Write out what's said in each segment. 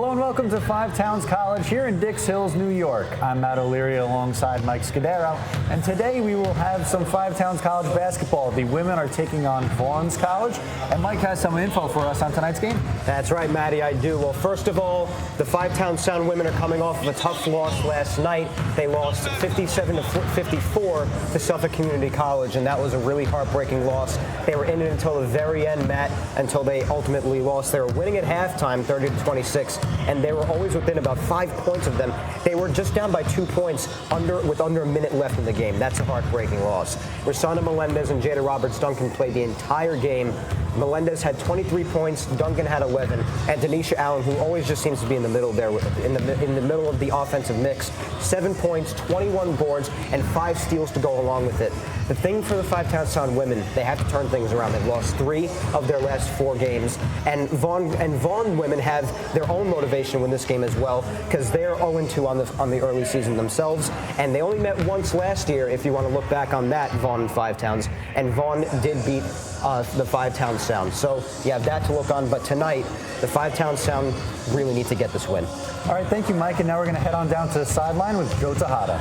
Hello and welcome to Five Towns College here in Dix Hills, New York. I'm Matt O'Leary alongside Mike Scudero, and today we will have some Five Towns College basketball. The women are taking on Vaughn's College, and Mike has some info for us on tonight's game. That's right, Matty, I do. Well, first of all, the Five Towns Sound women are coming off of a tough loss last night. They lost 57-54 to Suffolk Community College, and that was a really heartbreaking loss. They were in it until the very end, Matt, until they ultimately lost. They were winning at halftime, 30-26. And they were always within about 5 points of them. They were just down by 2 points with under a minute left in the game. That's a heartbreaking loss. Rosanna Melendez and Jada Roberts-Duncan played the entire game. Melendez had 23 points, Duncan had 11, and Denisha Allen, who always just seems to be in the middle there, in the middle of the offensive mix, 7 points, 21 boards, and 5 steals to go along with it. The thing for the Five Towns Sound women, they have to turn things around. They've lost 3 of their last 4 games, and Vaughn women have their own motivation to win this game as well, because they're 0-2 on the early season themselves, and they only met once last year, if you want to look back on that, Vaughn and Five Towns, and Vaughn did beat the Five Towns Sound. So you have that to look on, but tonight, the Five Towns Sound really need to get this win. All right, thank you, Mike, and now we're going to head on down to the sideline with Joe Tejada.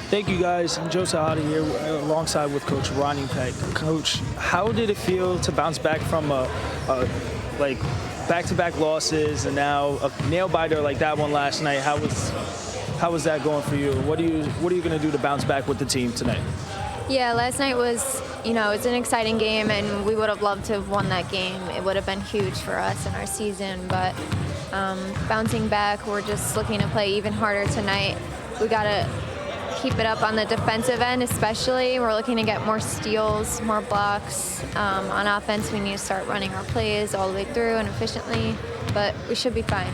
Thank you, guys. I'm Joe Tejada here alongside with Coach Ronnie Peck. Coach, how did it feel to bounce back from back-to-back losses and now a nail-biter like that one last night? How was that going for you? What are you going to do to bounce back with the team tonight? Yeah, last night was, it's an exciting game, and we would have loved to have won that game. It would have been huge for us in our season, but bouncing back, we're just looking to play even harder tonight. We got to keep it up on the defensive end, especially. We're looking to get more steals, more blocks. On offense, we need to start running our plays all the way through and efficiently, but we should be fine.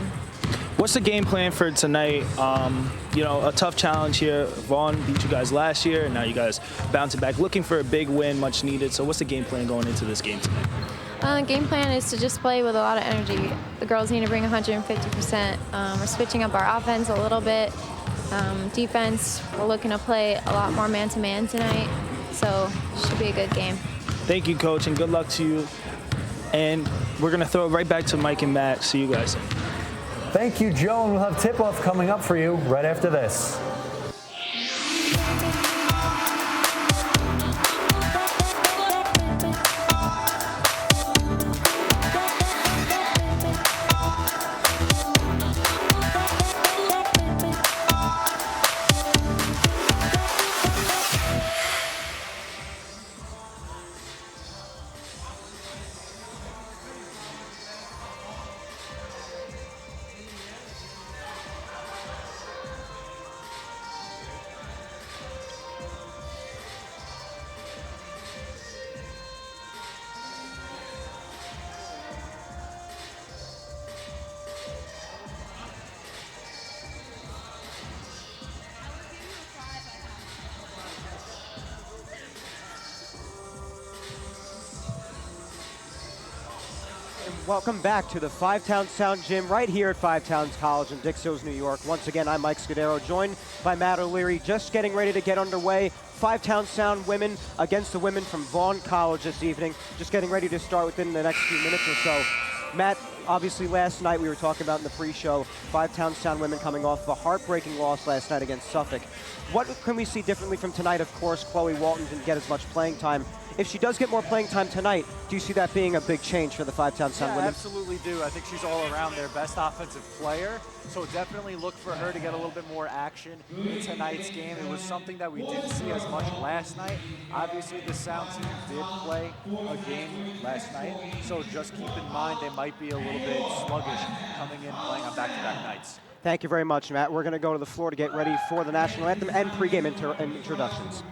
What's the game plan for tonight? A tough challenge here. Vaughn beat you guys last year, and now you guys bouncing back, looking for a big win, much needed. So what's the game plan going into this game tonight? Game plan is to just play with a lot of energy. The girls need to bring 150%. We're switching up our offense a little bit. Defense, we're looking to play a lot more man-to-man tonight, so it should be a good game. Thank you, Coach, and good luck to you. And we're going to throw it right back to Mike and Matt. See you guys. Thank you, Joe, and we'll have tip-off coming up for you right after this. Welcome back to the Five Towns Sound Gym right here at Five Towns College in Dix Hills, New York. Once again, I'm Mike Scudero, joined by Matt O'Leary, just getting ready to get underway. Five Towns Sound women against the women from Vaughn College this evening. Just getting ready to start within the next few minutes or so. Matt, obviously last night we were talking about in the pre-show, Five Towns Sound women coming off a heartbreaking loss last night against Suffolk. What can we see differently from tonight? Of course, Chloe Walton didn't get as much playing time. If she does get more playing time tonight, do you see that being a big change for the Five Towns Sound women? I absolutely do. I think she's all around their best offensive player, so definitely look for her to get a little bit more action in tonight's game. It was something that we didn't see as much last night. Obviously, the Sound team did play a game last night, so just keep in mind they might be a little bit sluggish coming in playing on back-to-back nights. Thank you very much, Matt. We're going to go to the floor to get ready for the national anthem and pregame introductions.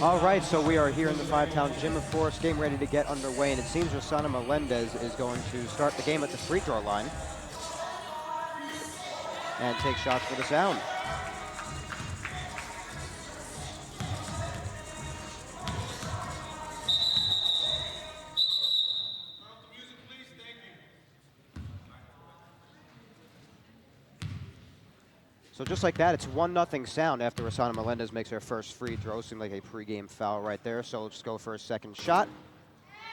All right, so we are here in the Five-Town Gym, of course, game ready to get underway, and it seems Rosanna Melendez is going to start the game at the free throw line and take shots for the Sound. So just like that, it's 1-0 Sound after Rosanna Melendez makes her first free throw. Seemed like a pregame foul right there, so let's go for a second shot.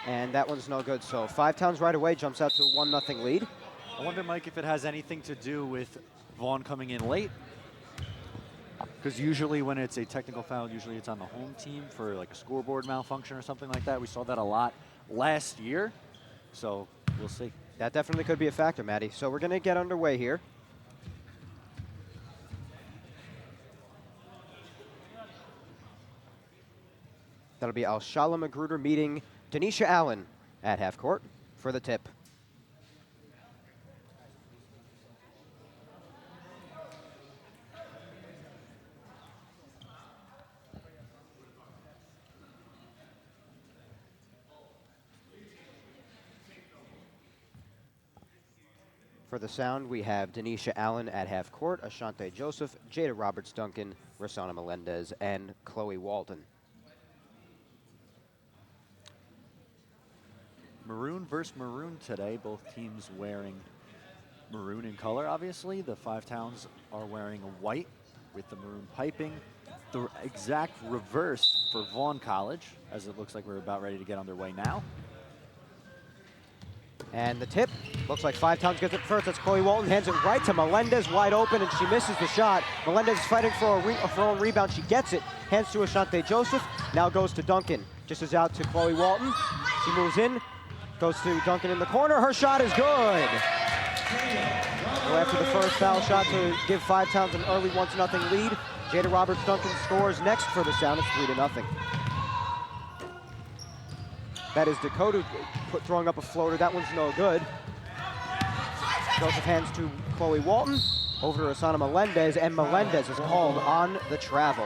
And that one's no good, so Five Towns right away jumps out to a 1-0 lead. I wonder, Mike, if it has anything to do with Vaughn coming in late. Because usually when it's a technical foul, usually it's on the home team for like a scoreboard malfunction or something like that. We saw that a lot last year, so we'll see. That definitely could be a factor, Maddie. So we're gonna get underway here. That'll be Alshala Magruder meeting Denisha Allen at half court for the tip. For the Sound, we have Denisha Allen at half court, Ashante Joseph, Jada Roberts-Duncan, Rosanna Melendez, and Chloe Walton. Maroon versus maroon today, both teams wearing maroon in color, obviously. The Five Towns are wearing white with the maroon piping. The exact reverse for Vaughn College, as it looks like we're about ready to get underway now. And the tip, looks like Five Towns gets it first. That's Chloe Walton, hands it right to Melendez, wide open, and she misses the shot. Melendez is fighting for her own rebound. She gets it, hands to Ashante Joseph, now goes to Duncan. Just as out to Chloe Walton. She moves in, goes to Duncan in the corner. Her shot is good. So after the first foul shot to give Five Towns an early 1-0 lead, Jada Roberts-Duncan scores next for the Sound. It's 3-0. That is Dakota throwing up a floater. That one's no good. Joseph hands to Chloe Walton, over to Rosanna Melendez, and Melendez is called on the travel.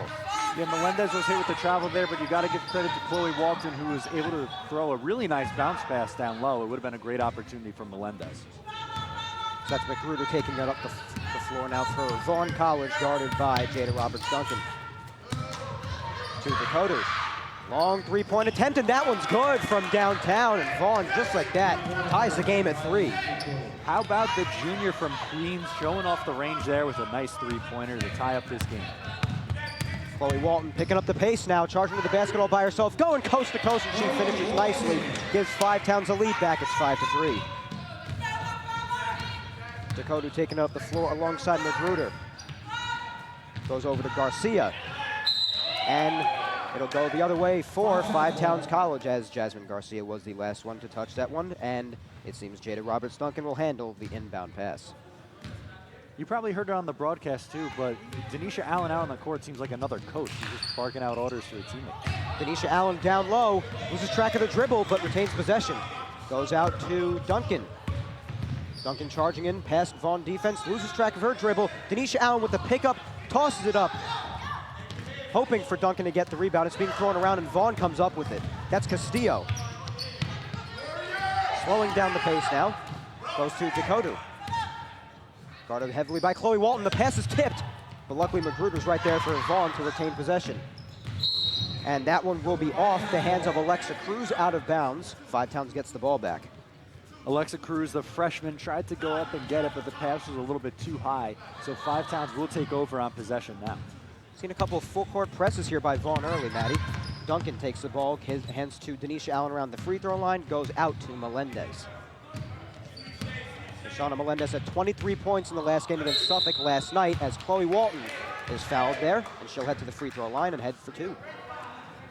Yeah, Melendez was hit with the travel there, but you got to give credit to Chloe Walton, who was able to throw a really nice bounce pass down low. It would have been a great opportunity for Melendez. So that's Magruder taking that up the floor now for Vaughn College, guarded by Jada Roberts-Duncan. To Dakota. Long three-point attempt, and that one's good from downtown, and Vaughn, just like that, ties the game at 3. How about the junior from Queens showing off the range there with a nice three-pointer to tie up this game? Chloe Walton picking up the pace now, charging to the basketball by herself, going coast to coast, and she finishes nicely. Gives Five Towns a lead back. It's 5-3. Dakota taking up the floor alongside Magruder. Goes over to Garcia. And it'll go the other way for Five Towns College, as Jasmine Garcia was the last one to touch that one. And it seems Jada Roberts-Duncan will handle the inbound pass. You probably heard it on the broadcast too, but Denisha Allen out on the court seems like another coach. She's just barking out orders to her teammates. Denisha Allen down low, loses track of the dribble, but retains possession. Goes out to Duncan. Duncan charging in, past Vaughn defense, loses track of her dribble. Denisha Allen with the pickup, tosses it up, hoping for Duncan to get the rebound. It's being thrown around, and Vaughn comes up with it. That's Castillo. Slowing down the pace now, goes to Dakota. Guarded heavily by Chloe Walton. The pass is tipped, but luckily Magruder's right there for Vaughn to retain possession. And that one will be off the hands of Alexa Cruz, out of bounds. Five Towns gets the ball back. Alexa Cruz, the freshman, tried to go up and get it, but the pass was a little bit too high. So Five Towns will take over on possession now. Seen a couple of full court presses here by Vaughn early, Maddie. Duncan takes the ball, hands to Denisha Allen around the free throw line, goes out to Melendez. Rosanna Melendez had 23 points in the last game against Suffolk last night, as Chloe Walton is fouled there, and she'll head to the free throw line and head for 2.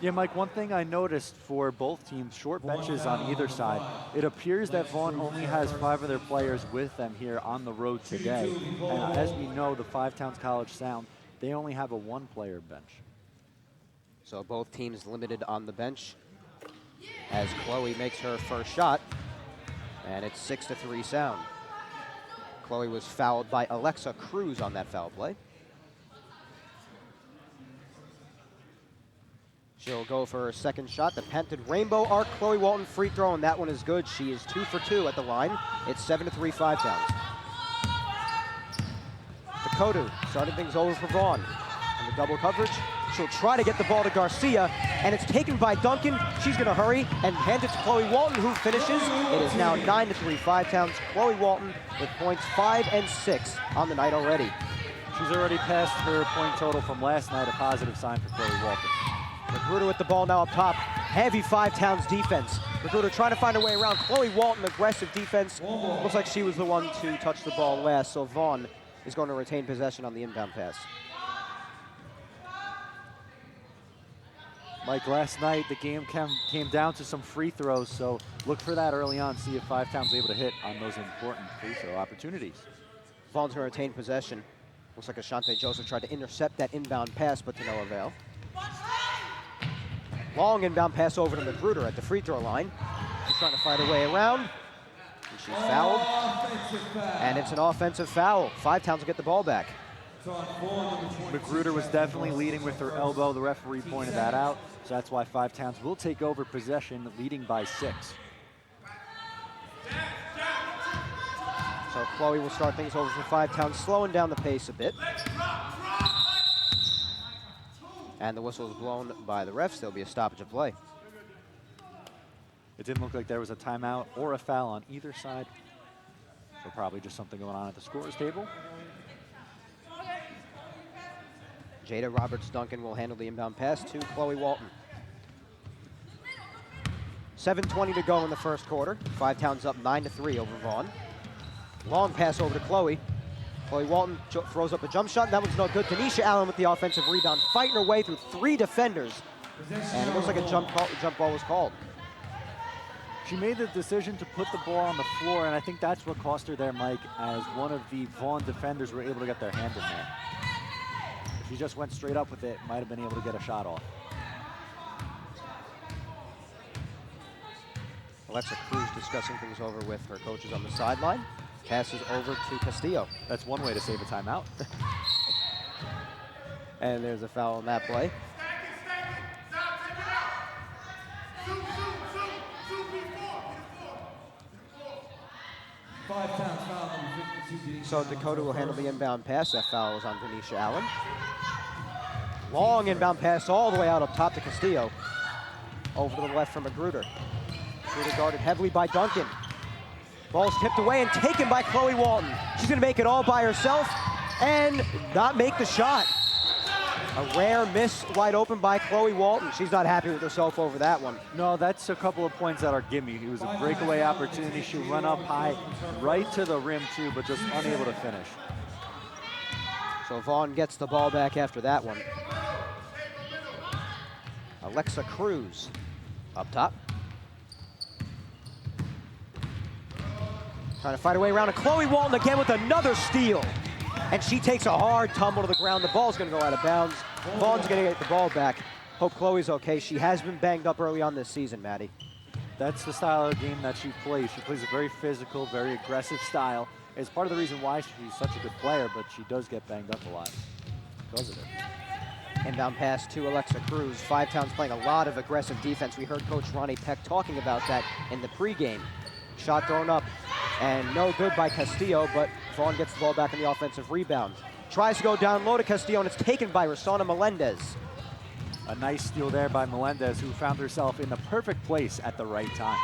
Yeah, Mike, one thing I noticed for both teams, short benches on either side. It appears that Vaughn only has 5 of their players with them here on the road today. And as we know, the Five Towns College Sound, they only have a 1-player bench. So both teams limited on the bench as Chloe makes her first shot, and it's 6-3 Sound. Chloe was fouled by Alexa Cruz on that foul play. She'll go for her second shot. The patented rainbow arc Chloe Walton free throw, and that one is good. She is 2 for 2 at the line. It's 7-3 Five Towns. Dakota starting things over for Vaughn. And the double coverage. She'll try to get the ball to Garcia, and it's taken by Duncan. She's going to hurry and hand it to Chloe Walton, who finishes. It is now 9-3 Five Towns. Chloe Walton with points 5 and 6 on the night already. She's already passed her point total from last night, a positive sign for Chloe Walton. Magruder with the ball now up top. Heavy Five Towns defense. Magruder trying to find a way around. Chloe Walton, aggressive defense. Looks like she was the one to touch the ball last, so Vaughn is going to retain possession on the inbound pass. Mike, last night the game came down to some free throws, so look for that early on, see if Five Towns able to hit on those important free throw opportunities. Vaughn's going to retain possession. Looks like Ashante Joseph tried to intercept that inbound pass, but to no avail. Long inbound pass over to Magruder at the free throw line. She's trying to find her way around. And she's fouled. And it's an offensive foul. Five Towns will get the ball back. Magruder was definitely leading with her elbow. The referee pointed that out. So that's why Five Towns will take over possession, leading by 6. So Chloe will start things over for Five Towns, slowing down the pace a bit. And the whistle is blown by the refs. There'll be a stoppage of play. It didn't look like there was a timeout or a foul on either side. So probably just something going on at the scorer's table. Jada Roberts-Duncan will handle the inbound pass to Chloe Walton. 7:20 to go in the first quarter. Five Towns up 9-3 over Vaughn. Long pass over to Chloe. Chloe Walton throws up a jump shot. That one's no good. Tanisha Allen with the offensive rebound, fighting her way through 3 defenders. And it looks like a jump ball was called. She made the decision to put the ball on the floor, and I think that's what cost her there, Mike, as one of the Vaughn defenders were able to get their hand in there. If she just went straight up with it, might have been able to get a shot off. Alexa Cruz discussing things over with her coaches on the sideline. Passes over to Castillo. That's one way to save a timeout. And there's a foul on that play. So Dakota will handle the inbound pass. That foul was on Tanisha Allen. Long inbound pass all the way out up top to Castillo. Over to the left from Magruder. Magruder guarded heavily by Duncan. Ball's tipped away and taken by Chloe Walton. She's going to make it all by herself and not make the shot. A rare miss wide open by Chloe Walton. She's not happy with herself over that one. No, that's a couple of points that are gimme. It was a breakaway opportunity. She'll run up high right to the rim too, but just unable to finish. So Vaughn gets the ball back after that one. Alexa Cruz up top. Trying to fight her way around, and Chloe Walton again with another steal. And she takes a hard tumble to the ground. The ball's going to go out of bounds. Vaughn's going to get the ball back. Hope Chloe's okay. She has been banged up early on this season, Maddie. That's the style of game that she plays. She plays a very physical, very aggressive style. It's part of the reason why she's such a good player, but she does get banged up a lot because of it. Inbound pass to Alexa Cruz. Five Towns playing a lot of aggressive defense. We heard Coach Ronnie Peck talking about that in the pregame. Shot thrown up and no good by Castillo, but Vaughn gets the ball back on the offensive rebound. Tries to go down low to Castillo, and it's taken by Rosanna Melendez. A nice steal there by Melendez, who found herself in the perfect place at the right time.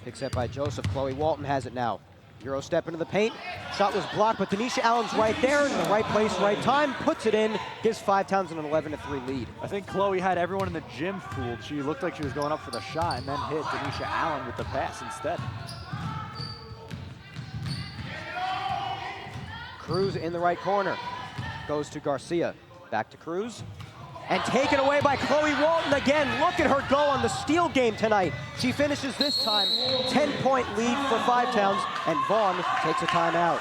Picked up by Joseph. Chloe Walton has it now. Euro step into the paint. Shot was blocked, but Tanisha Allen's right there in the right place, right time. Puts it in, gives Five Towns an 11-3 lead. I think Chloe had everyone in the gym fooled. She looked like she was going up for the shot and then hit Tanisha Allen with the pass instead. Cruz in the right corner. Goes to Garcia. Back to Cruz. And taken away by Chloe Walton again. Look at her go on the steal game tonight. She finishes this time 10-point lead for Five Towns, and Vaughn takes a timeout.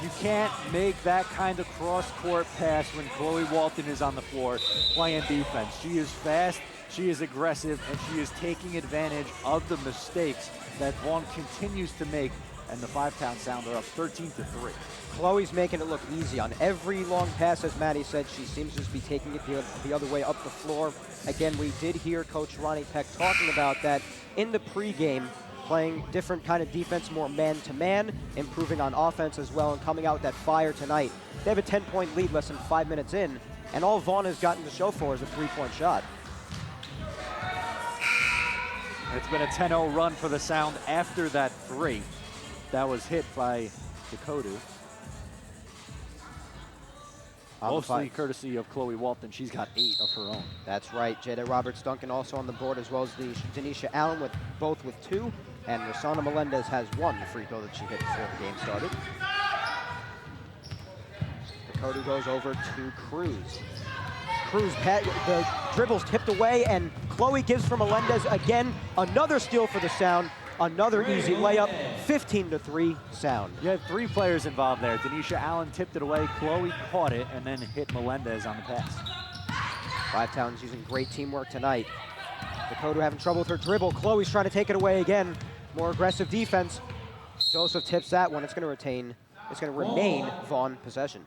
You can't make that kind of cross-court pass when Chloe Walton is on the floor playing defense. She is fast, she is aggressive, and she is taking advantage of the mistakes that Vaughn continues to make and the Five-Town Sound are up 13-3. Chloe's making it look easy on every long pass, as Maddie said. She seems to just be taking it the other way up the floor. Again, we did hear Coach Ronnie Peck talking about that in the pregame, playing different kind of defense, more man-to-man, improving on offense as well, and coming out with that fire tonight. They have a 10-point lead less than 5 minutes in, and all Vaughn has gotten to show for is a 3-point shot. It's been a 10-0 run for the Sound after that three that was hit by Dakota. Mostly courtesy of Chloe Walton. She's got 8 of her own. That's right. Jada Roberts-Duncan also on the board, as well as Denisha Allen, with both with 2. And Rosanna Melendez has 1 free throw that she hit before the game started. Dakota goes over to Cruz. Cruz, the dribble's tipped away, and Chloe gives for Melendez again. Another steal for the Sound. Another easy layup, 15-3 Sound. You had 3 players involved there. Denisha Allen tipped it away, Chloe caught it, and then hit Melendez on the pass. Five-Town's using great teamwork tonight. Dakota having trouble with her dribble. Chloe's trying to take it away again. More aggressive defense. Joseph tips that one. It's going to remain Vaughn possession.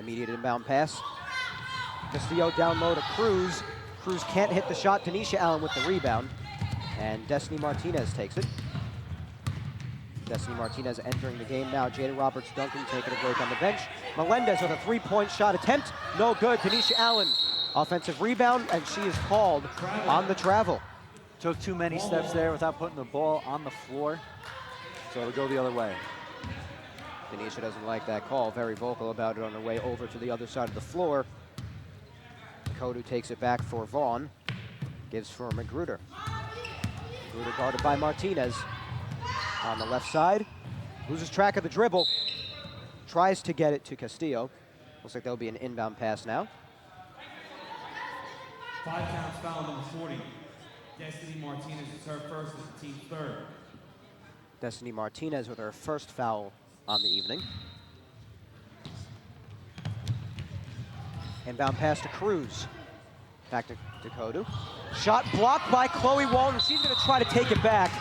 Immediate inbound pass. Castillo down low to Cruz. Cruz can't hit the shot. Denisha Allen with the rebound. And Destiny Martinez takes it. Destiny Martinez entering the game now. Jada Roberts-Duncan taking a break on the bench. Melendez with a 3-point shot attempt. No good. Denisha Allen, offensive rebound, and she is called on the travel. Took too many steps there without putting the ball on the floor, so it'll go the other way. Denisha doesn't like that call. Very vocal about it on her way over to the other side of the floor. Kodu takes it back for Vaughn. Gives for Magruder. Magruder guarded by Martinez. On the left side. Loses track of the dribble. Tries to get it to Castillo. Looks like there'll be an inbound pass now. 5 counts foul number 40. Destiny Martinez is her first, as the team's 3rd. Destiny Martinez with her first foul on the evening. Inbound pass to Cruz. Back to Kodu. Shot blocked by Chloe Walton. She's going to try to take it back.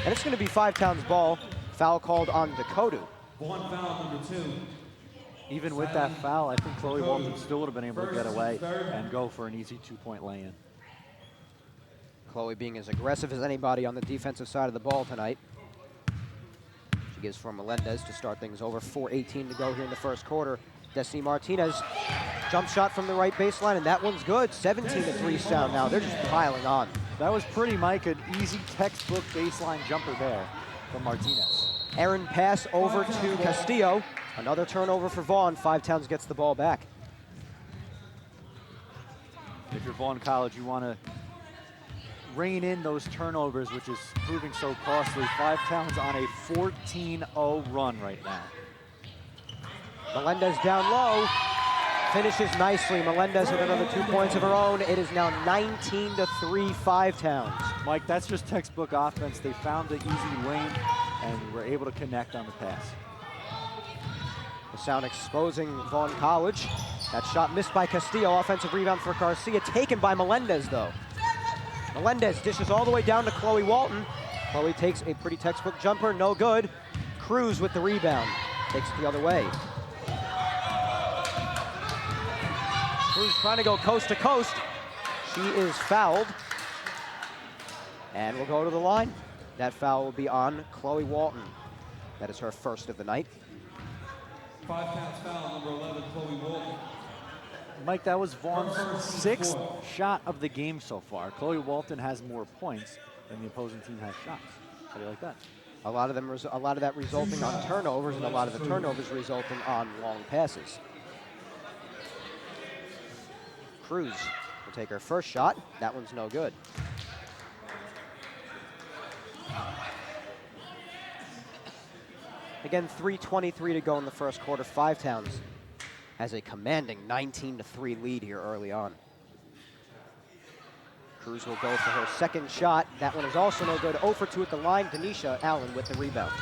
And it's going to be Five-Town's ball. Foul called on Dakota. One foul number 2. Even with that foul, I think Chloe Walton still would have been able to get away and go for an easy 2-point lay-in. Chloe being as aggressive as anybody on the defensive side of the ball tonight. She gives for Melendez to start things over. 4:18 to go here in the first quarter. Destiny Martinez, jump shot from the right baseline, and that one's good. 17-3 Sound now. They're just piling on. That was pretty, Mike. An easy textbook baseline jumper there from Martinez. Aaron pass over to Castillo. Another turnover for Vaughn. Five-Towns gets the ball back. If you're Vaughn College, you want to rein in those turnovers, which is proving so costly. Five-Towns on a 14-0 run right now. Melendez down low. Finishes nicely. Melendez with another 2 points of her own. It is now 19-3 Five-Towns. Mike, that's just textbook offense. They found the easy lane and were able to connect on the pass. The Sound exposing Vaughn College. That shot missed by Castillo. Offensive rebound for Garcia. Taken by Melendez, though. Melendez dishes all the way down to Chloe Walton. Chloe takes a pretty textbook jumper. No good. Cruz with the rebound. Takes it the other way. Cruz trying to go coast to coast. She is fouled. And will go to the line. That foul will be on Chloe Walton. That is her first of the night. 5 counts foul number 11, Chloe Walton. Mike, that was Vaughn's 6th shot of the game so far. Chloe Walton has more points than the opposing team has shots. How do you like that? A lot of that resulting on turnovers, and a lot of the turnovers resulting on long passes. Cruz will take her first shot. That one's no good. Again, 3:23 to go in the first quarter. Five-Towns has a commanding 19-3 lead here early on. Cruz will go for her second shot. That one is also no good. 0 for 2 at the line. Denisha Allen with the rebound.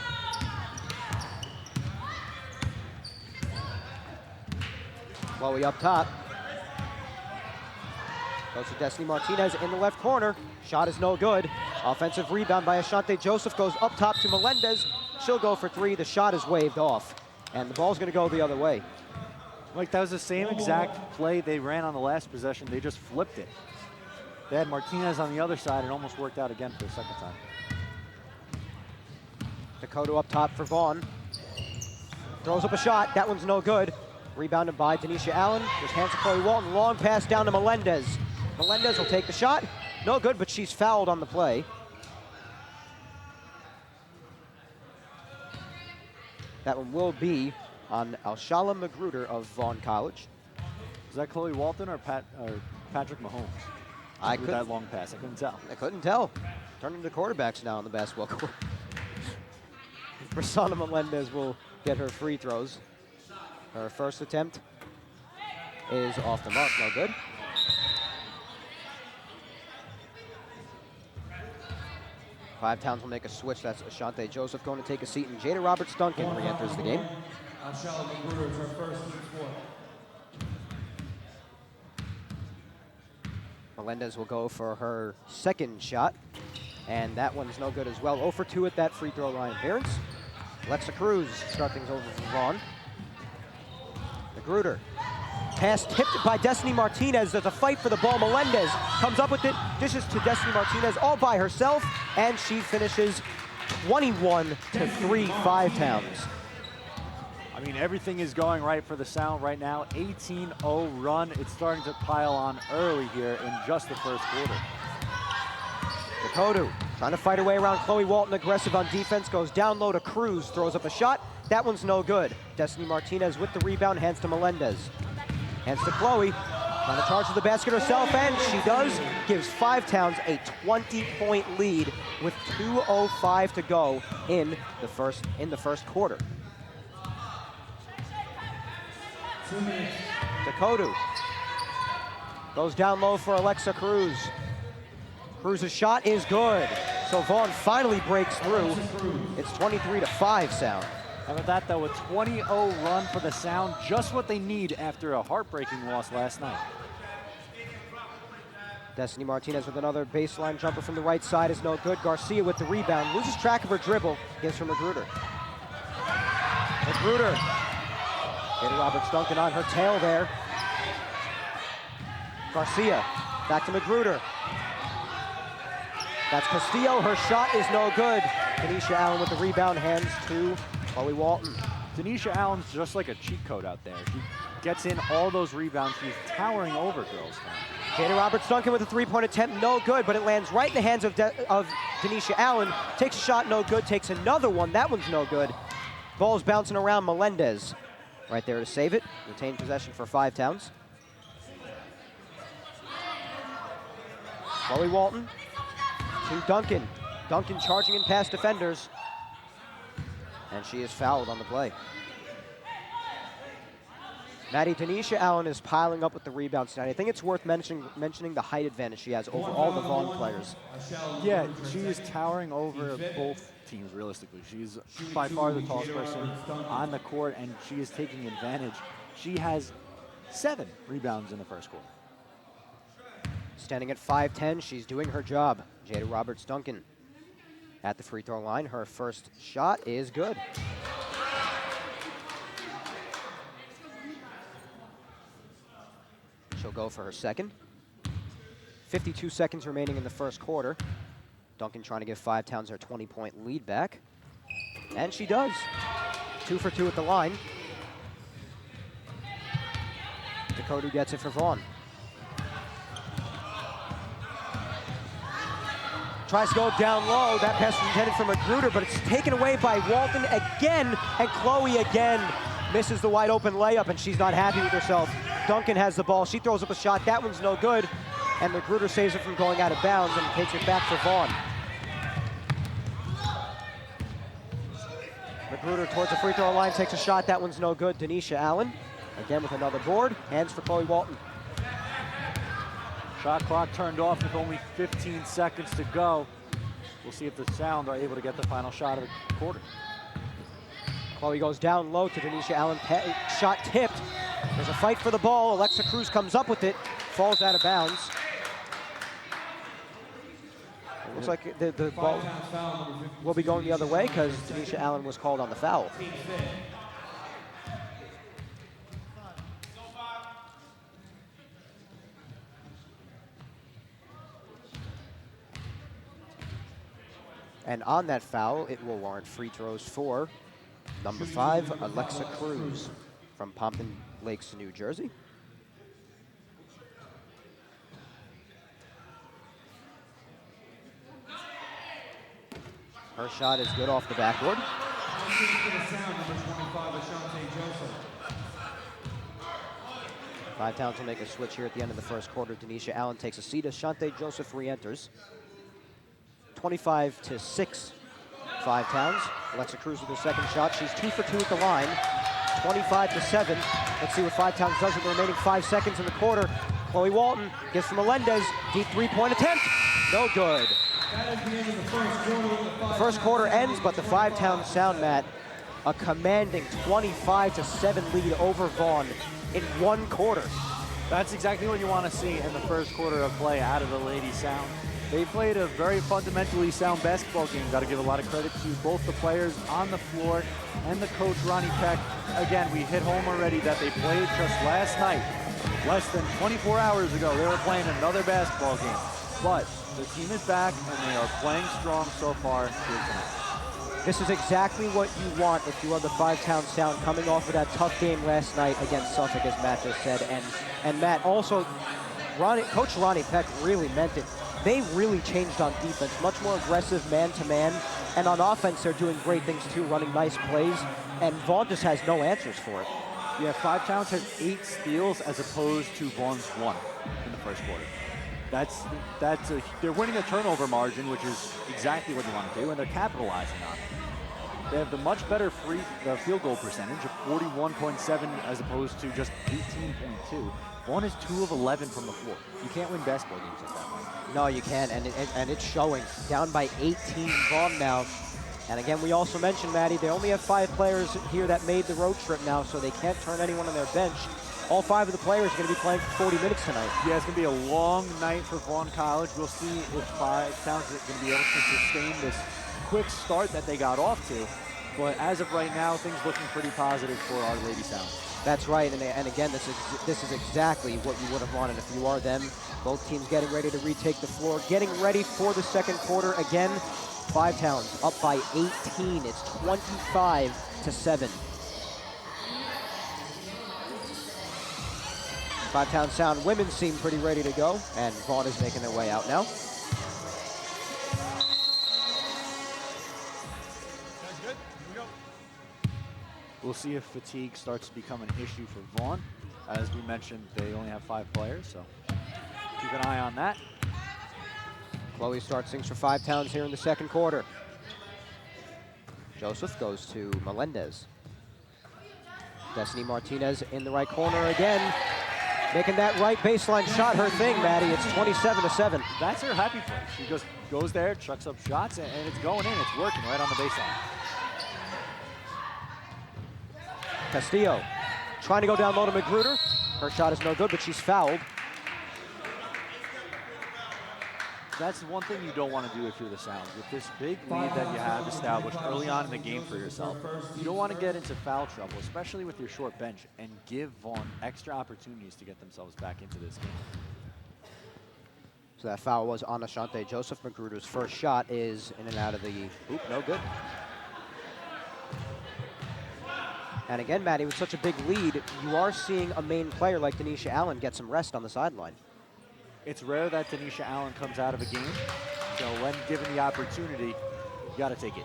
Chloe up top. Goes to Destiny Martinez in the left corner. Shot is no good. Offensive rebound by Ashante Joseph goes up top to Melendez. She'll go for three. The shot is waved off. And the ball's going to go the other way. Like, that was the same exact play they ran on the last possession. They just flipped it. They had Martinez on the other side. It almost worked out again for the second time. Dakota up top for Vaughn. Throws up a shot. That one's no good. Rebounded by Denisha Allen. Just hands to Chloe Walton. Long pass down to Melendez. Melendez will take the shot. No good, but she's fouled on the play. That one will be on Alshala Magruder of Vaughn College. Is that Chloe Walton or Patrick Mahomes? With that long pass, I couldn't tell. I couldn't tell. Turning to quarterbacks now on the basketball court. Rosanna Melendez will get her free throws. Her first attempt is off the mark, no good. Five Towns will make a switch. That's Ashante Joseph going to take a seat, and Jada Roberts-Duncan re-enters the game. Alshala Magruder is her first team score. Melendez will go for her second shot, and that one's no good as well. 0 for 2 at that free throw line appearance. Alexa Cruz start things over for Vaughn. Magruder. Pass tipped by Destiny Martinez. There's a fight for the ball. Melendez comes up with it, dishes to Destiny Martinez all by herself, and she finishes 21-3, Five Towns. I mean, everything is going right for the Sound right now. 18-0 run. It's starting to pile on early here in just the first quarter. Dakota trying to fight her way around Chloe Walton, aggressive on defense, goes down low to Cruz, throws up a shot. That one's no good. Destiny Martinez with the rebound, hands to Melendez. Hands to Chloe, trying to charge to the basket herself, and she does. Gives Five Towns a 20-point lead with 2:05 to go in the first quarter. 2 minutes. Dakota goes down low for Alexa Cruz. Cruz's shot is good. So Vaughn finally breaks through. It's 23-5 Sound. How about that, though? A 20-0 run for the Sound, just what they need after a heartbreaking loss last night. Destiny Martinez with another baseline jumper from the right side is no good. Garcia with the rebound, loses track of her dribble, gives for Magruder. Magruder. Jada Roberts-Duncan on her tail there. Garcia, back to Magruder. That's Castillo, her shot is no good. Denisha Allen with the rebound, hands to Chloe Walton. Denisha Allen's just like a cheat code out there. She gets in all those rebounds. She's towering over girls now. Jada Roberts-Duncan with a three-point attempt, no good, but it lands right in the hands of Denisha Allen. Takes a shot, no good, takes another one, that one's no good. Ball's bouncing around Melendez. Right there to save it. Retain possession for Five Towns. Chloe Walton to Duncan. Duncan charging in past defenders. And she is fouled on the play. Maddie, Denisha Allen is piling up with the rebounds tonight. I think it's worth mentioning the height advantage she has over all the Vaughn players. Yeah, she is towering over both teams, realistically. She's by far the tallest person on the court, and she is taking advantage. She has 7 rebounds in the first quarter. Standing at 5'10", she's doing her job. Jada Roberts-Duncan at the free throw line. Her first shot is good. She'll go for her second. 52 seconds remaining in the first quarter. Duncan trying to give Five Towns her 20-point lead back. And she does. 2 for 2 at the line. Dakota gets it for Vaughn. Tries to go down low. That pass was intended for Magruder, but it's taken away by Walton again, and Chloe again misses the wide open layup, and she's not happy with herself. Duncan has the ball. She throws up a shot. That one's no good, and Magruder saves it from going out of bounds and takes it back for Vaughn. Magruder towards the free throw line, takes a shot. That one's no good. Denisha Allen, again with another board. Hands for Chloe Walton. Shot clock turned off with only 15 seconds to go. We'll see if the Sound are able to get the final shot of the quarter. Chloe goes down low to Denisha Allen. Shot tipped. There's a fight for the ball. Alexa Cruz comes up with it. Falls out of bounds. Looks like the ball will be going the other way because Tanisha Allen was called on the foul. And on that foul, it will warrant free throws for number 5, Alexa Cruz from Pompton Lakes, New Jersey. Her shot is good off the backboard. Five Towns will make a switch here at the end of the first quarter. Denisha Allen takes a seat as Shante Joseph re-enters. 25-6, Five Towns. Alexa Cruz with her second shot. She's 2 for 2 at the line. 25-7. Let's see what Five Towns does with the remaining 5 seconds in the quarter. Chloe Walton gets from Melendez. Deep three-point attempt. No good. The first quarter ends, but the Five Towns Sound, Matt, a commanding 25-7 lead over Vaughn in 1 quarter. That's exactly what you want to see in the first quarter of play out of the Lady Sound. They played a very fundamentally sound basketball game. Got to give a lot of credit to both the players on the floor and the coach, Ronnie Peck. Again, we hit home already that they played just last night. Less than 24 hours ago, they were playing another basketball game. But the team is back, and they are playing strong so far here tonight. This is exactly what you want if you are the Five Towns Sound, coming off of that tough game last night against Suffolk, as Matt just said. And Matt, also, Coach Ronnie Peck really meant it. They really changed on defense, much more aggressive man-to-man. And on offense, they're doing great things too, running nice plays. And Vaughn just has no answers for it. Yeah, Five Towns has 8 steals as opposed to Vaughn's 1 in the first quarter. They're winning a turnover margin, which is exactly what you want to do, and they're capitalizing on it. They have the much better field goal percentage of 41.7 as opposed to just 18.2. Vaughn is 2 of 11 from the floor. You can't win basketball games like that. No, you can't, and it's showing. Down by 18 Vaughn now. And again, we also mentioned, Maddie, they only have 5 players here that made the road trip now, so they can't turn anyone on their bench. All 5 of the players are going to be playing for 40 minutes tonight. Yeah, it's going to be a long night for Vaughn College. We'll see if Five Towns is going to be able to sustain this quick start that they got off to. But as of right now, things looking pretty positive for our Lady Sound. That's right, and again, this is exactly what you would have wanted if you are them. Both teams getting ready to retake the floor, getting ready for the second quarter. Again, Five Towns up by 18. It's 25-7. Five Towns Sound women seem pretty ready to go, and Vaughn is making their way out now. We'll see if fatigue starts to become an issue for Vaughn. As we mentioned, they only have 5 players, so keep an eye on that. Chloe starts things for Five Towns here in the second quarter. Joseph goes to Melendez. Destiny Martinez in the right corner again. Making that right baseline shot her thing, Maddie. It's 27-7. That's her happy place. She just goes there, chucks up shots, and it's going in. It's working right on the baseline. Castillo trying to go down low to Magruder. Her shot is no good, but she's fouled. That's one thing you don't want to do if you're the Sound. With this big lead that you have established early on in the game for yourself, you don't want to get into foul trouble, especially with your short bench, and give Vaughn extra opportunities to get themselves back into this game. So that foul was on Ashante Joseph. Magruder's first shot is in and out of the hoop, no good. And again, Maddie, with such a big lead, you are seeing a main player like Denisha Allen get some rest on the sideline. It's rare that Denisha Allen comes out of a game, so when given the opportunity, you got to take it.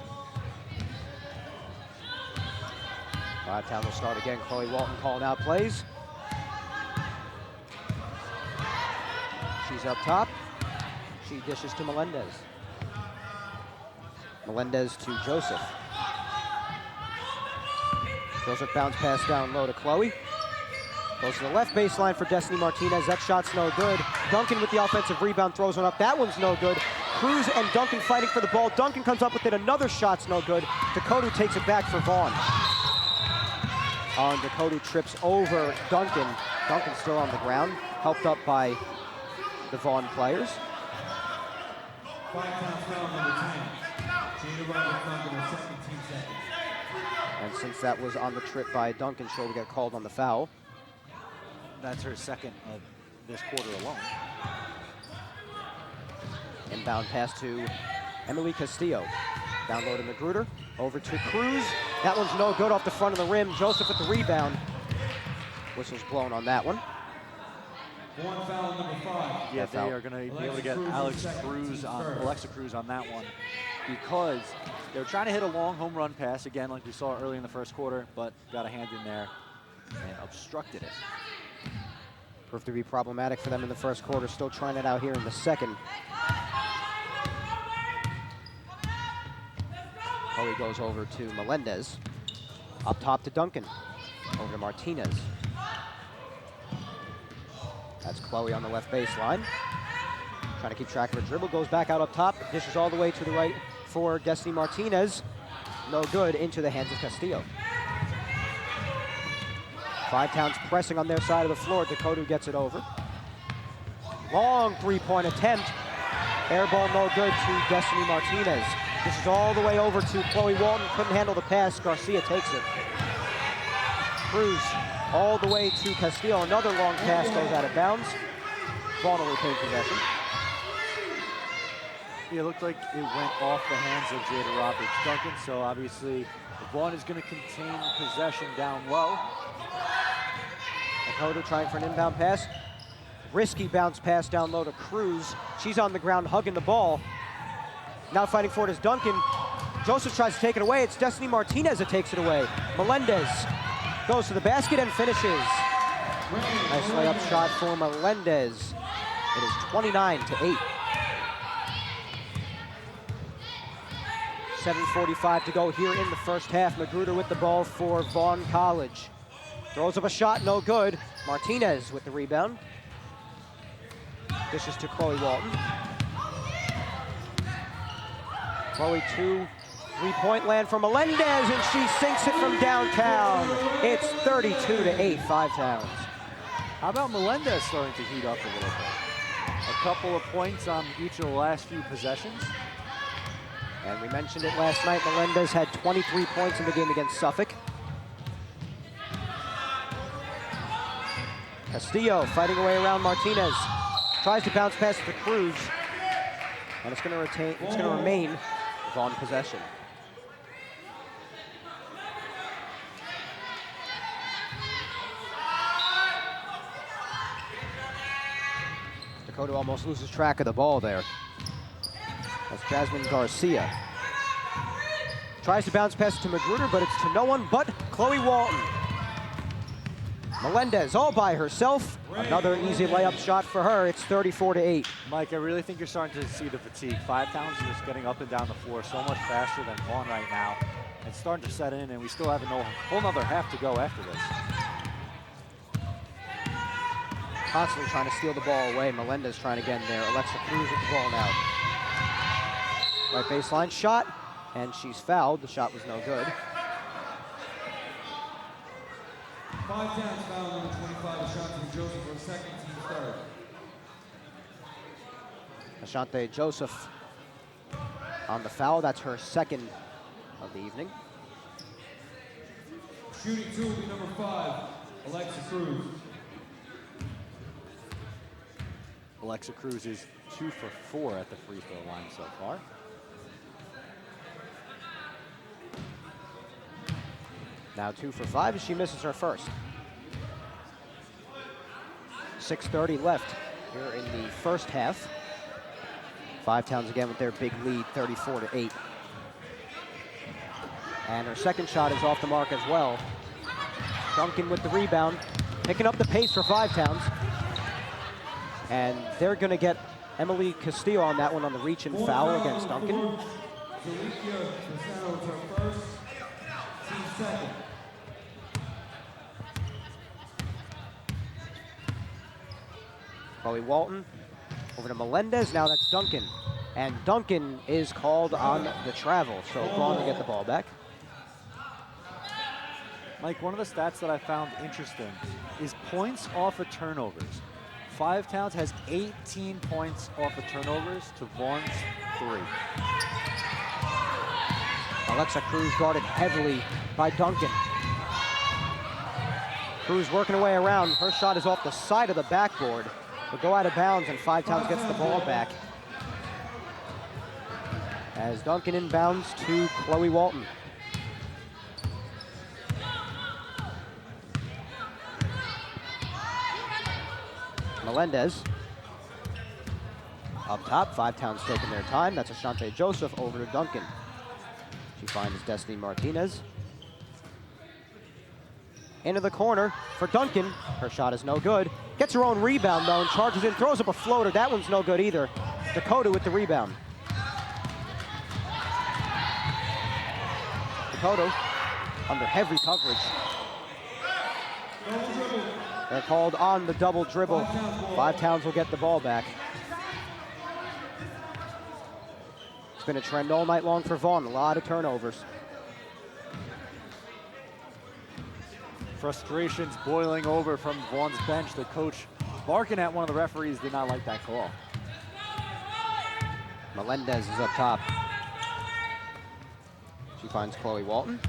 Five Town will start again. Chloe Walton calling out plays. She's up top. She dishes to Melendez. Melendez to Joseph. Joseph bounce pass down low to Chloe. Goes to the left baseline for Destiny Martinez. That shot's no good. Duncan with the offensive rebound throws one up. That one's no good. Cruz and Duncan fighting for the ball. Duncan comes up with it. Another shot's no good. Dakota takes it back for Vaughn. And Dakota trips over Duncan. Duncan still on the ground, helped up by the Vaughn players. 5-pound foul number 10. Jada Roberts Duncan, her second, team second. And since that was on the trip by Duncan, she'll get called on the foul. That's her second of this quarter alone. Inbound pass to Emily Castillo. Down low to Magruder. Over to Cruz. That one's no good off the front of the rim. Joseph with the rebound. Whistle's blown on that one. Vaughn foul number 5. Yeah, That they foul. are going to be able to Alexa get Cruz Alexa is second, Cruz team on first. Alexa Cruz on that one because they're trying to hit a long home run pass again, like we saw early in the first quarter, but got a hand in there and obstructed it. Proved to be problematic for them in the first quarter. Still trying it out here in the second. Chloe goes over to Melendez. Up top to Duncan. Over to Martinez. That's Chloe on the left baseline. Trying to keep track of her dribble. Goes back out up top. Dishes all the way to the right for Destiny Martinez. No good. Into the hands of Castillo. 5-Towns pressing on their side of the floor. Dakota gets it over. Long three-point attempt. Air ball no good to Destiny Martinez. This is all the way over to Chloe Walton. Couldn't handle the pass. Garcia takes it. Cruz all the way to Castillo. Another long pass goes out of bounds. Vaughn will retain possession. It looked like it went off the hands of Jada Roberts Duncan, so obviously Vaughn is going to contain possession down low. Dakota trying for an inbound pass. Risky bounce pass down low to Cruz. She's on the ground hugging the ball. Now fighting for it is Duncan. Joseph tries to take it away. It's Destiny Martinez that takes it away. Melendez goes to the basket and finishes. Nice layup shot for Melendez. It is 29-8. 7:45 to go here in the first half. Magruder with the ball for Vaughn College. Throws up a shot, no good. Martinez with the rebound. Dishes to Chloe Walton. Chloe 2, three-point land for Melendez, and she sinks it from downtown. It's 32-8, 5-Towns. How about Melendez starting to heat up a little bit? A couple of points on each of the last few possessions. And we mentioned it last night, Melendez had 23 points in the game against Suffolk. Castillo fighting away around Martinez. Tries to bounce past to Cruz. And it's going to remain Vaughn possession. Dakota almost loses track of the ball there. That's Jasmine Garcia. Tries to bounce pass to Magruder, but it's to no one but Chloe Walton. Melendez all by herself. Another easy layup shot for her. It's 34-8. Mike, I really think you're starting to see the fatigue. 5-Towns is just getting up and down the floor so much faster than Vaughn right now. It's starting to set in, and we still have a whole nother half to go after this. Constantly trying to steal the ball away. Melendez trying again there. Alexa Cruz with the ball now. Right baseline shot, and she's fouled. The shot was no good. 5-Towns foul number 25, a shot from Joseph, her second, team third. Ashante Joseph on the foul. That's her second of the evening. Shooting 2 will be number 5, Alexa Cruz. Alexa Cruz is 2 for 4 at the free throw line so far. Now 2 for 5 as she misses her first. 6:30 left here in the first half. 5-Towns again with their big lead, 34-8. And her second shot is off the mark as well. Duncan with the rebound, picking up the pace for 5-Towns. And they're going to get Emily Castillo on that one on the reach and foul against Duncan. Zalikia Casano with her first, team second. Chloe Walton over to Melendez. Now that's Duncan. And Duncan is called on the travel, so Vaughn will get the ball back. Mike, one of the stats that I found interesting is points off of turnovers. 5-Towns has 18 points off of turnovers to Vaughn's three. Alexa Cruz guarded heavily by Duncan. Cruz working her way around. Her shot is off the side of the backboard. Will go out of bounds, and Five Towns gets the ball back. As Duncan inbounds to Chloe Walton. Melendez. Up top, Five Towns taking their time. That's Ashante Joseph over to Duncan. She finds Destiny Martinez. Into the corner for Duncan. Her shot is no good. Gets her own rebound though and charges in, throws up a floater. That one's no good either. Dakota with the rebound. Dakota under heavy coverage. They're called on the double dribble. Five Towns will get the ball back. It's been a trend all night long for Vaughn. A lot of turnovers. Frustrations boiling over from Vaughn's bench. The coach barking at one of the referees did not like that call. Melendez is up top. She finds Chloe Walton.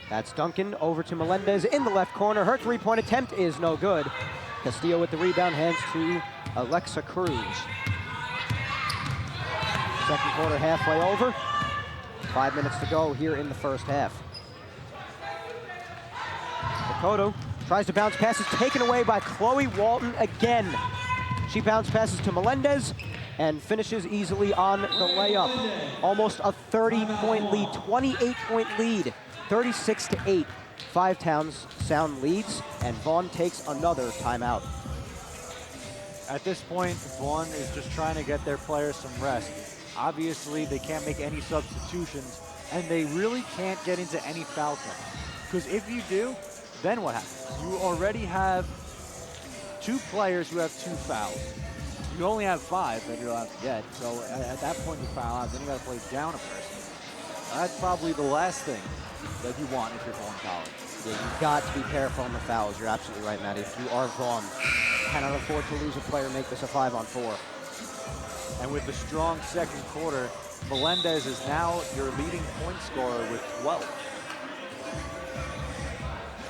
That's Duncan over to Melendez in the left corner. Her three-point attempt is no good. Castillo with the rebound, hands to Alexa Cruz. Second quarter halfway over. 5 minutes to go here in the first half. Dakota tries to bounce passes, taken away by Chloe Walton again. She bounce passes to Melendez and finishes easily on the layup. Almost a 30-point lead, 28-point lead, 36-8. Five Towns sound leads, and Vaughn takes another timeout. At this point, Vaughn is just trying to get their players some rest. Obviously, they can't make any substitutions, and they really can't get into any foul trouble. Because if you do, then what happens? You already have 2 players who have 2 fouls. You only have 5 that you're allowed to get, so at that point you foul out, then you got to play down a person. That's probably the last thing that you want if you're Vaughn College. Yeah, you've got to be careful on the fouls. You're absolutely right, Maddie. If you are Vaughn, cannot afford to lose a player, make this a 5-on-4. And with the strong second quarter, Melendez is now your leading point scorer with 12.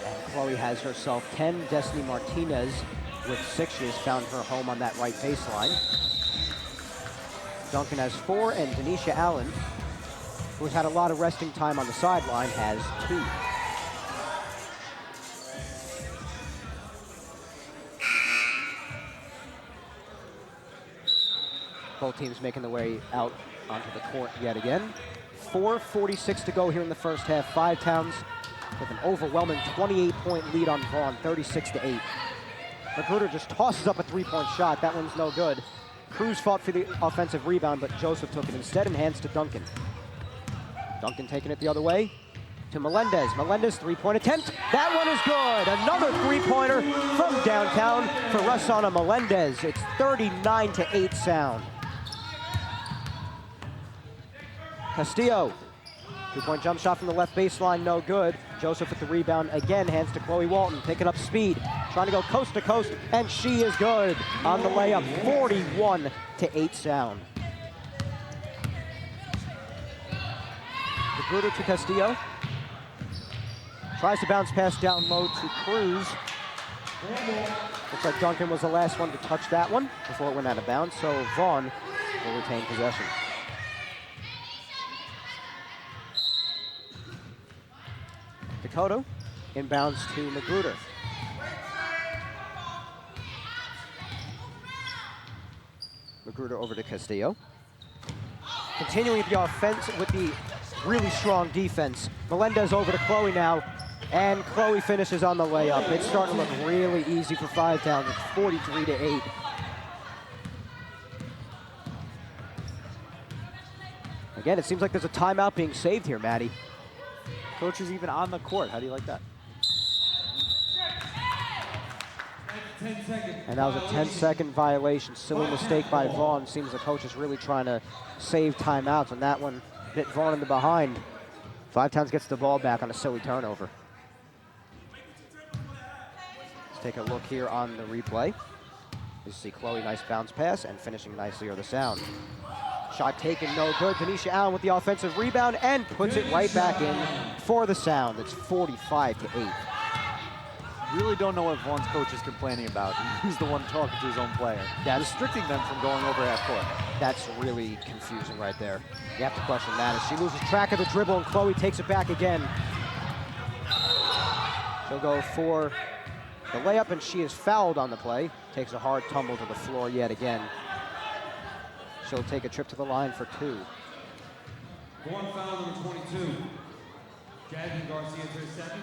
And Chloe has herself 10. Destiny Martinez with 6. She has found her home on that right baseline. Duncan has 4, and Denisha Allen, who's had a lot of resting time on the sideline, has 2. Both teams making their way out onto the court yet again. 4:46 to go here in the first half. Five Towns with an overwhelming 28-point lead on Vaughn, 36-8. Magruder just tosses up a 3-point shot. That one's no good. Cruz fought for the offensive rebound, but Joseph took it instead and hands to Duncan. Duncan taking it the other way to Melendez. Melendez, 3-point attempt. That one is good. Another 3-pointer from downtown for Rossana Melendez. It's 39-8 sound. Castillo, 2-point jump shot from the left baseline, no good. Joseph with the rebound again, hands to Chloe Walton, picking up speed, trying to go coast to coast, and she is good on the layup, 41-8 sound. Magruder to Castillo. Tries to bounce pass down low to Cruz. Looks like Duncan was the last one to touch that one before it went out of bounds, so Vaughn will retain possession. Dakota inbounds to Magruder. Magruder over to Castillo. Continuing the offense with the really strong defense. Melendez over to Chloe now, and Chloe finishes on the layup. It's starting to look really easy for Five Towns. It's 43-8. Again, it seems like there's a timeout being saved here, Maddie. Coach is even on the court. How do you like that? And that was a 10-second violation. Silly mistake by Vaughn. Seems the coach is really trying to save timeouts, and that one hit Vaughn in the behind. Five Towns gets the ball back on a silly turnover. Let's take a look here on the replay. You see Chloe, nice bounce pass, and finishing nicely are the Sound. Shot taken, no good. Denisha Allen with the offensive rebound and puts it right back in for the Sound. It's 45-8. Really don't know what Vaughn's coach is complaining about. He's the one talking to his own player. Restricting them from going over half court. That's really confusing right there. You have to question that as she loses track of the dribble and Chloe takes it back again. She'll go for the layup and she is fouled on the play. Takes a hard tumble to the floor yet again. She'll take a trip to the line for 2. Vaughn foul number 22. Jasmine Garcia to her second.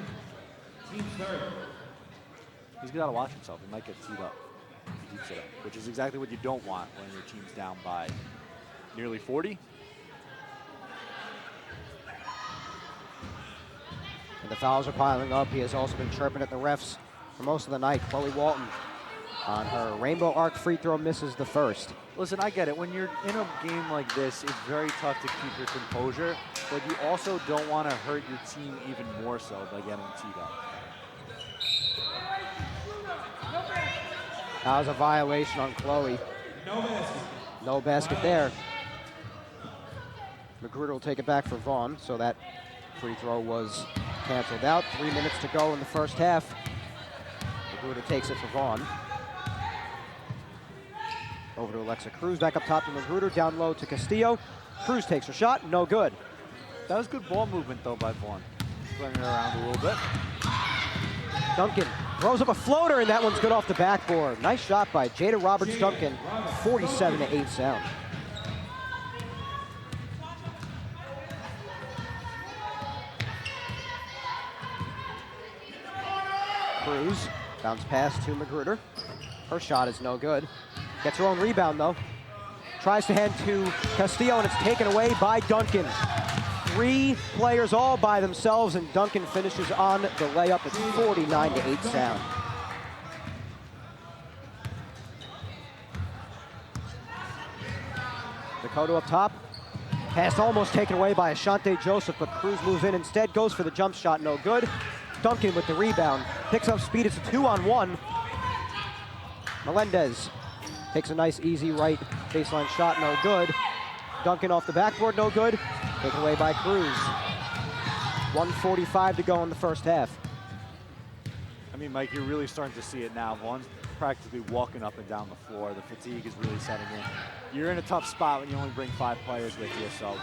Team's third. He's got to watch himself. He might get teed up. He keeps it up, which is exactly what you don't want when your team's down by nearly 40. And the fouls are piling up. He has also been chirping at the refs for most of the night. Chloe Walton on her rainbow arc free throw misses the first. Listen, I get it. When you're in a game like this, it's very tough to keep your composure, but you also don't want to hurt your team even more so by getting teed up. That was a violation on Chloe. No basket. No basket there. Magruder will take it back for Vaughn, so that free throw was canceled out. 3 minutes to go in the first half. Magruder takes it for Vaughn. Over to Alexa Cruz, back up top to Magruder, down low to Castillo. Cruz takes her shot, no good. That was good ball movement, though, by Vaughn. Running it around a little bit. Duncan throws up a floater, and that one's good off the backboard. Nice shot by Jada Roberts-Duncan, 47-8 Sound. Cruz, bounce pass to Magruder. Her shot is no good. Gets her own rebound, though. Tries to hand to Castillo, and it's taken away by Duncan. 3 players all by themselves, and Duncan finishes on the layup. It's 49-8 Sound. Dakota up top. Pass almost taken away by Ashante Joseph, but Cruz moves in instead, goes for the jump shot, no good. Duncan with the rebound, picks up speed, it's a 2-on-1. Melendez takes a nice easy right baseline shot, no good. Duncan off the backboard, no good. Taken away by Cruz. 1:45 to go in the first half. I mean, Mike, you're really starting to see it now. Vaughn's practically walking up and down the floor. The fatigue is really setting in. You're in a tough spot when you only bring 5 players with you, so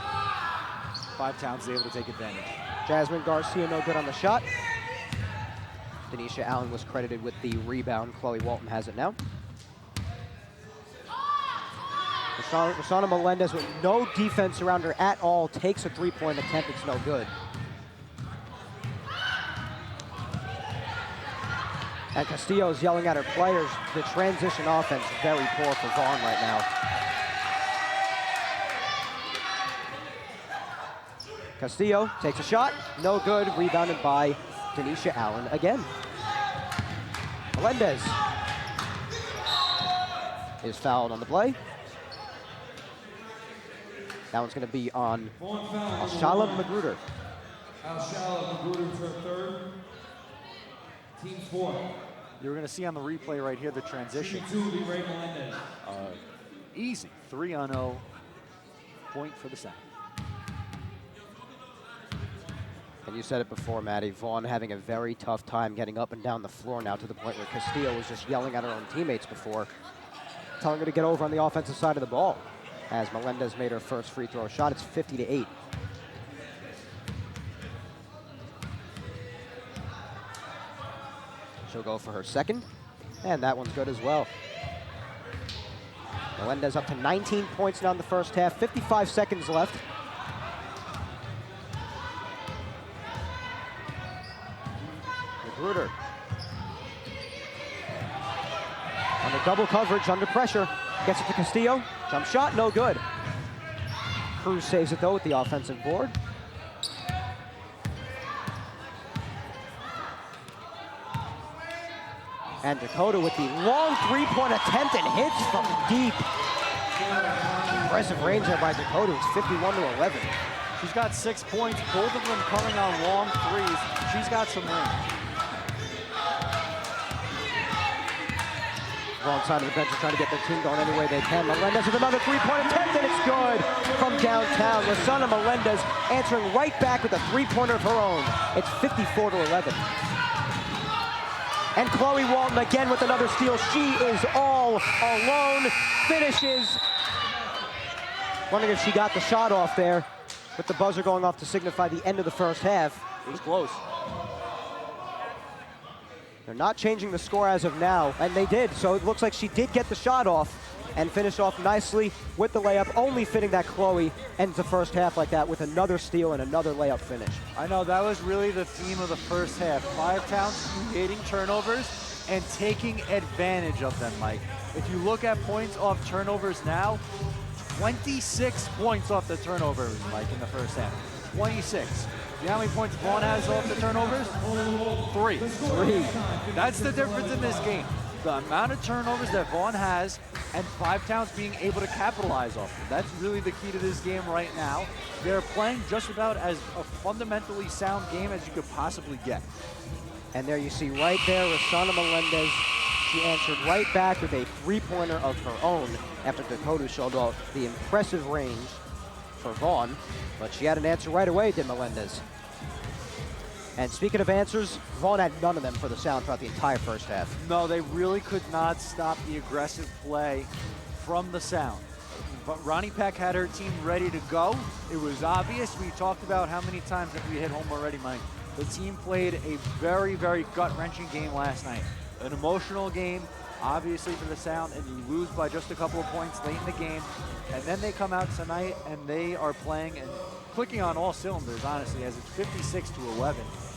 5 Towns is able to take advantage. Jasmine Garcia no good on the shot. Denisha Allen was credited with the rebound. Chloe Walton has it now. Rosanna Melendez with no defense around her at all takes a 3-point attempt. It's no good. And Castillo's yelling at her players. The transition offense very poor for Vaughn right now. Castillo takes a shot, no good, rebounded by Denisha Allen again. Melendez is fouled on the play. That one's going to be on Alshala Magruder. Alshala Magruder to her third. Team's fourth. You're going to see on the replay right here the transition. 2, Ray Melendez. Easy 3-0 point for the Sound. And you said it before, Maddie, Vaughn having a very tough time getting up and down the floor now, to the point where Castillo was just yelling at her own teammates before, telling her to get over on the offensive side of the ball. As Melendez made her first free throw shot, it's 50-8. She'll go for her second, and that one's good as well. Melendez up to 19 points now in the first half, 55 seconds left. Magruder on the double coverage, under pressure, gets it to Castillo. Jump shot, no good. Cruz saves it though with the offensive board. And Dakota with the long 3-point attempt and hits from deep. Impressive range there by Dakota. It's 51-11. She's got 6 points, both of them coming on long threes. She's got some range. Wrong side of the bench is trying to get their team going any way they can. Melendez with another three-pointer attempt, and it's good from downtown. Lysana Melendez answering right back with a three-pointer of her own. It's 54-11. And Chloe Walton again with another steal. She is all alone. Finishes. Wondering if she got the shot off there, with the buzzer going off to signify the end of the first half. It was close. They're not changing the score as of now, and they did. So it looks like she did get the shot off and finish off nicely with the layup, only fitting that Chloe ends the first half like that with another steal and another layup finish. I know, that was really the theme of the first half. Five Towns creating turnovers and taking advantage of them, Mike. If you look at points off turnovers now, 26 points off the turnovers, Mike, in the first half. 26. You know how many points Vaughn has off the turnovers? 3. That's the difference in this game. The amount of turnovers that Vaughn has and Five Towns being able to capitalize off them. That's really the key to this game right now. They're playing just about as a fundamentally sound game as you could possibly get. And there you see right there, Lysana Melendez. She answered right back with a three-pointer of her own after Dakota showed off the impressive range for Vaughn. But she had an answer right away, did Melendez. And speaking of answers, Vaughn had none of them for the Sound throughout the entire first half. No, they really could not stop the aggressive play from the Sound. But Ronnie Peck had her team ready to go. It was obvious. We talked about how many times that we hit home already, Mike. The team played a very, very gut-wrenching game last night. An emotional game, obviously, for the Sound, and you lose by just a couple of points late in the game. And then they come out tonight and they are playing and clicking on all cylinders, honestly, as it's 56-11.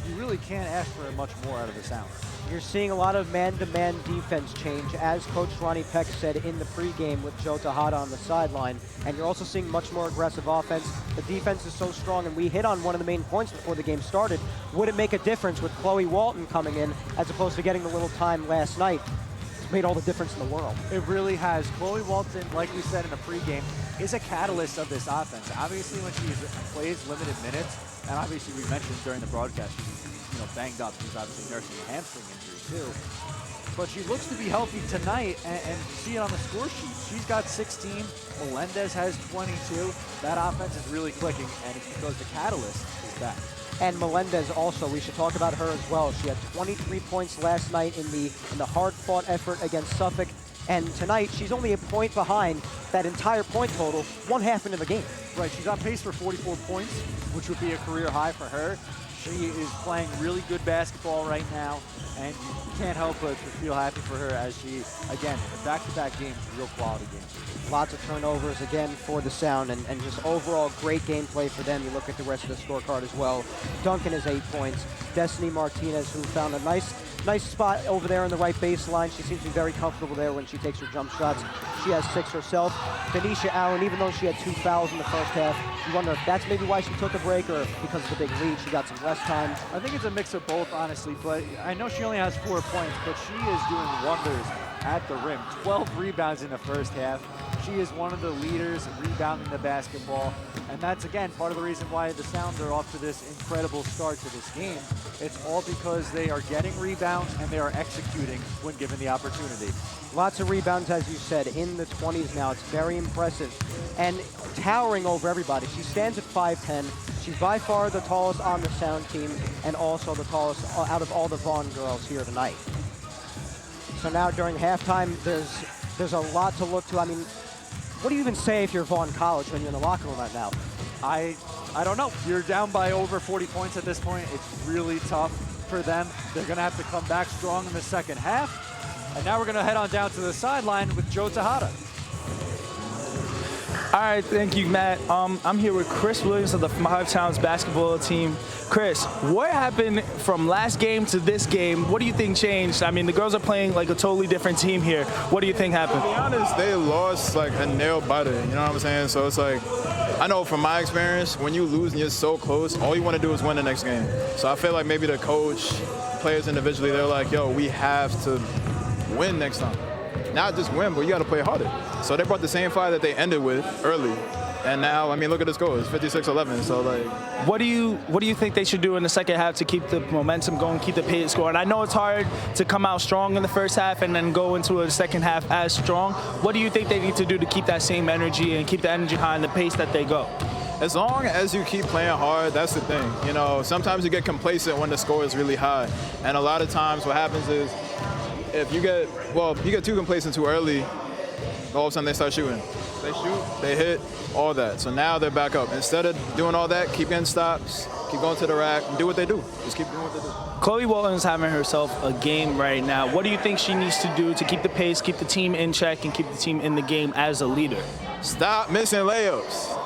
You really can't ask for much more out of the Sound. You're seeing a lot of man-to-man defense change, as Coach Ronnie Peck said in the pregame with Joe Tejada on the sideline. And you're also seeing much more aggressive offense. The defense is so strong, and we hit on one of the main points before the game started. Would it make a difference with Chloe Walton coming in as opposed to getting the little time last night? It's made all the difference in the world. It really has. Chloe Walton, like we said in the pregame, is a catalyst of this offense. Obviously, when she plays limited minutes, and obviously we mentioned during the broadcast, she's banged up. She's obviously nursing a hamstring injury too. But she looks to be healthy tonight, and you see it on the score sheet. She's got 16. Melendez has 22. That offense is really clicking, and it's because the catalyst is back. And Melendez also, we should talk about her as well. She had 23 points last night in the hard-fought effort against Suffolk. And tonight, she's only a point behind that entire point total, one half into the game. Right, she's on pace for 44 points, which would be a career high for her. She is playing really good basketball right now, and you can't help but to feel happy for her as she, again, back-to-back games, real quality games. Lots of turnovers again for the Sound, and just overall great gameplay for them. You look at the rest of the scorecard as well. Duncan has 8 points. Destiny Martinez, who found a nice spot over there in the right baseline. She seems to be very comfortable there when she takes her jump shots. She has 6 herself. Denisha Allen, even though she had 2 fouls in the first half, you wonder if that's maybe why she took a break or because of the big lead, she got some less time. I think it's a mix of both, honestly, but I know she only has 4 points, but she is doing wonders at the rim. 12 rebounds in the first half. She is one of the leaders in rebounding the basketball, and that's, again, part of the reason why the Sound are off to this incredible start to this game. It's all because they are getting rebounds and they are executing when given the opportunity. Lots of rebounds, as you said, in the 20s now. It's very impressive and towering over everybody. She stands at 5'10". She's by far the tallest on the Sound team and also the tallest out of all the Vaughn girls here tonight. So now during halftime, there's a lot to look to. I mean, what do you even say if you're Vaughn College when you're in the locker room right now? I don't know. You're down by over 40 points at this point. It's really tough for them. They're going to have to come back strong in the second half. And now we're going to head on down to the sideline with Joe Tejada. All right, thank you, Matt. I'm here with Chris Williams of the Five Towns basketball team. Chris, what happened from last game to this game? What do you think changed? I mean, the girls are playing like a totally different team here. What do you think happened? To be honest, they lost like a nail biter, you know what I'm saying? So it's like, I know from my experience, when you lose and you're so close, all you want to do is win the next game. So I feel like maybe the coach, players individually, they're like, yo, we have to win next time. not just win, but you got to play harder. So they brought the same fire that they ended with early. And now, I mean, look at the score. It's 56-11. So, like, What do you think they should do in the second half to keep the momentum going, keep the pace going? I know it's hard to come out strong in the first half and then go into a second half as strong. What do you think they need to do to keep that same energy and keep the energy high and the pace that they go? as long as you keep playing hard, that's the thing. You know, sometimes you get complacent when the score is really high. And a lot of times what happens is if you get too complacent too early, all of a sudden they start shooting. They shoot, they hit, all that. So now they're back up. Instead of doing all that, keep getting stops, keep going to the rack, and do what they do. Just keep doing what they do. Chloe Walton's having herself a game right now. What do you think she needs to do to keep the pace, keep the team in check, and keep the team in the game as a leader? Stop missing layups.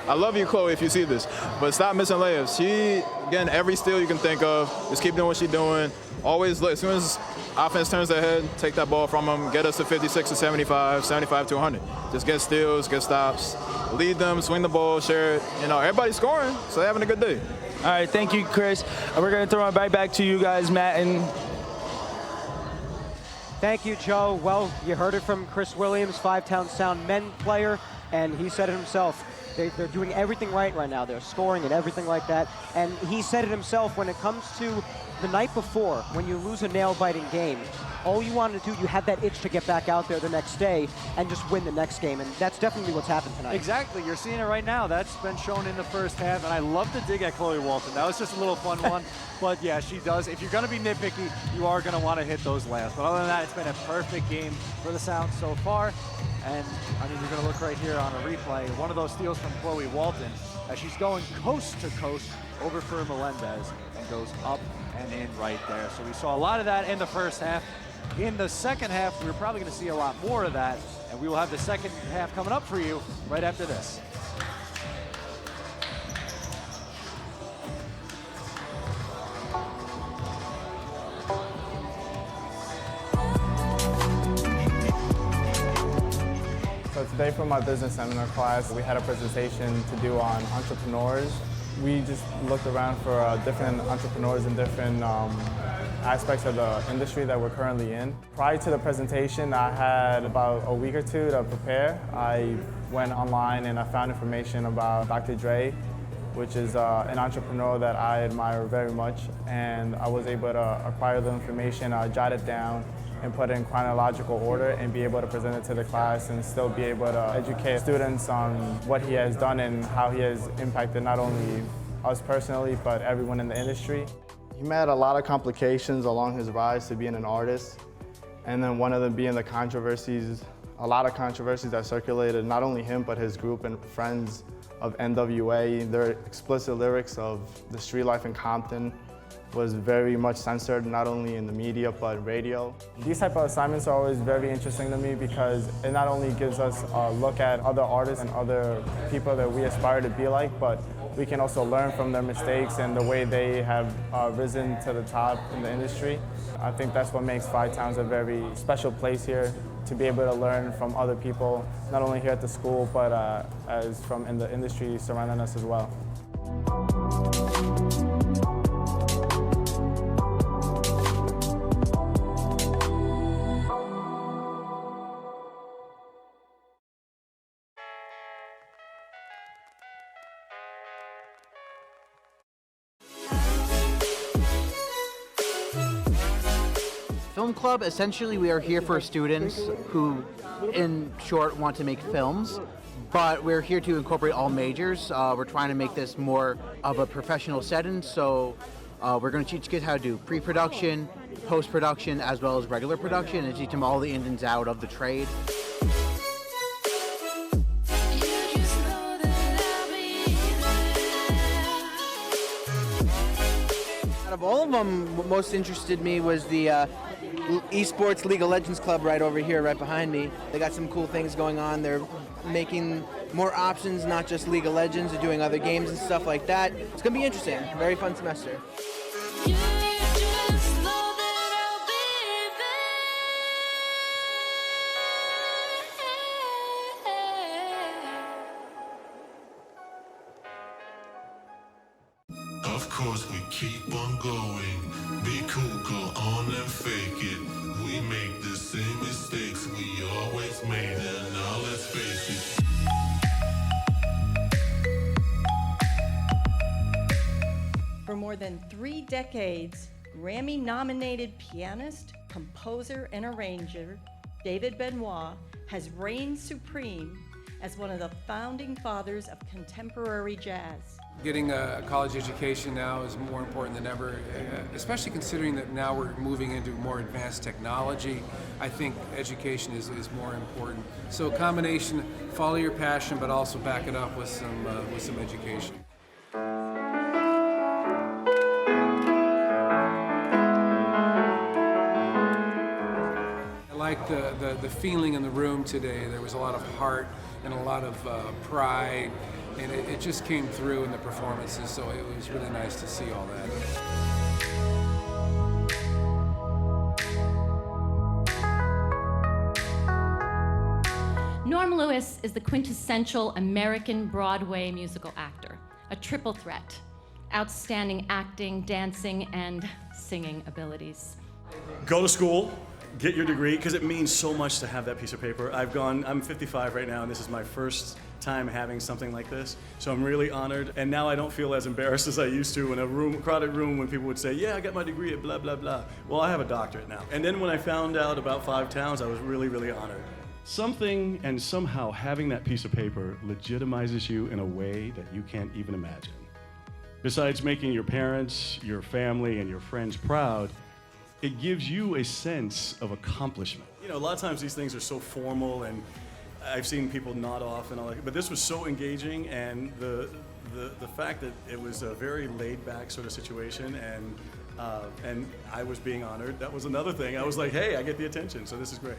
I love you, Chloe, if you see this, but stop missing layups. She, again, every steal you can think of, just keep doing what she's doing. Always, as soon as offense turns their head, take that ball from them, get us to 56 to 75, 75 to 100. Just get steals, get stops, lead them, swing the ball, share it. You know, everybody's scoring, so they're having a good day. All right, thank you, Chris. We're going to throw it right back to you guys, Matt. And thank you, Joe. Well, you heard it from Chris Williams, Five-Town Sound men player, and he said it himself. They're doing everything right now. They're scoring and everything like that. And he said it himself, when it comes to the night before, when you lose a nail-biting game, all you wanted to do, you had that itch to get back out there the next day and just win the next game. And that's definitely what's happened tonight. Exactly. You're seeing it right now. That's been shown in the first half. And I love to dig at Chloe Walton. That was just a little fun one. But, yeah, she does. If you're going to be nitpicky, you are going to want to hit those layups. But other than that, it's been a perfect game for the Sound so far. And, I mean, you're going to look right here on a replay. One of those steals from Chloe Walton as she's going coast to coast over for Melendez and goes up and in right there. So we saw a lot of that in the first half. In the second half, we're probably going to see a lot more of that. And we will have the second half coming up for you right after this. So today for my business seminar class, we had a presentation to do on entrepreneurs. We just looked around for different entrepreneurs in different aspects of the industry that we're currently in. Prior to the presentation, I had about a week or two to prepare. I went online and I found information about Dr. Dre, which is an entrepreneur that I admire very much, and I was able to acquire the information, jot it down, and put it in chronological order and be able to present it to the class and still be able to educate students on what he has done and how he has impacted not only us personally, but everyone in the industry. He met a lot of complications along his rise to being an artist, and then one of them being the controversies, a lot of controversies that circulated, not only him, but his group and friends of NWA. Their explicit lyrics of the street life in Compton was very much censored, not only in the media, but radio. These type of assignments are always very interesting to me because it not only gives us a look at other artists and other people that we aspire to be like, but we can also learn from their mistakes and the way they have risen to the top in the industry. I think that's what makes Five Towns a very special place here, to be able to learn from other people, not only here at the school, but as from in the industry surrounding us as well. Film Club, essentially we are here for students who, in short, want to make films, but we're here to incorporate all majors. We're trying to make this more of a professional setting, so we're going to teach kids how to do pre-production, post-production, as well as regular production, and teach them all the ins and outs of the trade. Out of all of them, what most interested me was the Esports League of Legends Club right over here, right behind me. They got some cool things going on. They're making more options, not just League of Legends, they're doing other games and stuff like that. It's going to be interesting. Very fun semester. Of course we keep on going. Be cool, go on and fake it. We make the same mistakes we always made, and now let's face it. For more than 3 decades, Grammy-nominated pianist, composer, and arranger David Benoit has reigned supreme as one of the founding fathers of contemporary jazz. Getting a college education now is more important than ever, especially considering that now we're moving into more advanced technology. I think education is more important. So a combination, follow your passion, but also back it up with some education. I like the feeling in the room today. There was a lot of heart and a lot of pride, and it just came through in the performances, so it was really nice to see all that. Norm Lewis is the quintessential American Broadway musical actor, a triple threat, outstanding acting, dancing, and singing abilities. Go to school, get your degree, because it means so much to have that piece of paper. I'm 55 right now, and this is my first time having something like this, so I'm really honored. And now I don't feel as embarrassed as I used to in a crowded room when people would say, yeah, I got my degree at blah, blah, blah. Well, I have a doctorate now. And then when I found out about 5 towns, I was really, really honored. Something and somehow having that piece of paper legitimizes you in a way that you can't even imagine. Besides making your parents, your family, and your friends proud, it gives you a sense of accomplishment. You know, a lot of times these things are so formal, and I've seen people nod off and all that, but this was so engaging, and the fact that it was a very laid-back sort of situation, and I was being honored, that was another thing. I was like, hey, I get the attention, so this is great.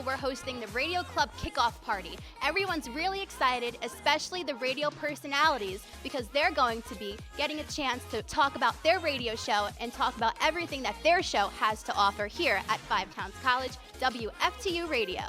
We're hosting the Radio Club Kickoff Party. Everyone's really excited, especially the radio personalities, because they're going to be getting a chance to talk about their radio show and talk about everything that their show has to offer here at 5 Towns College, WFTU Radio.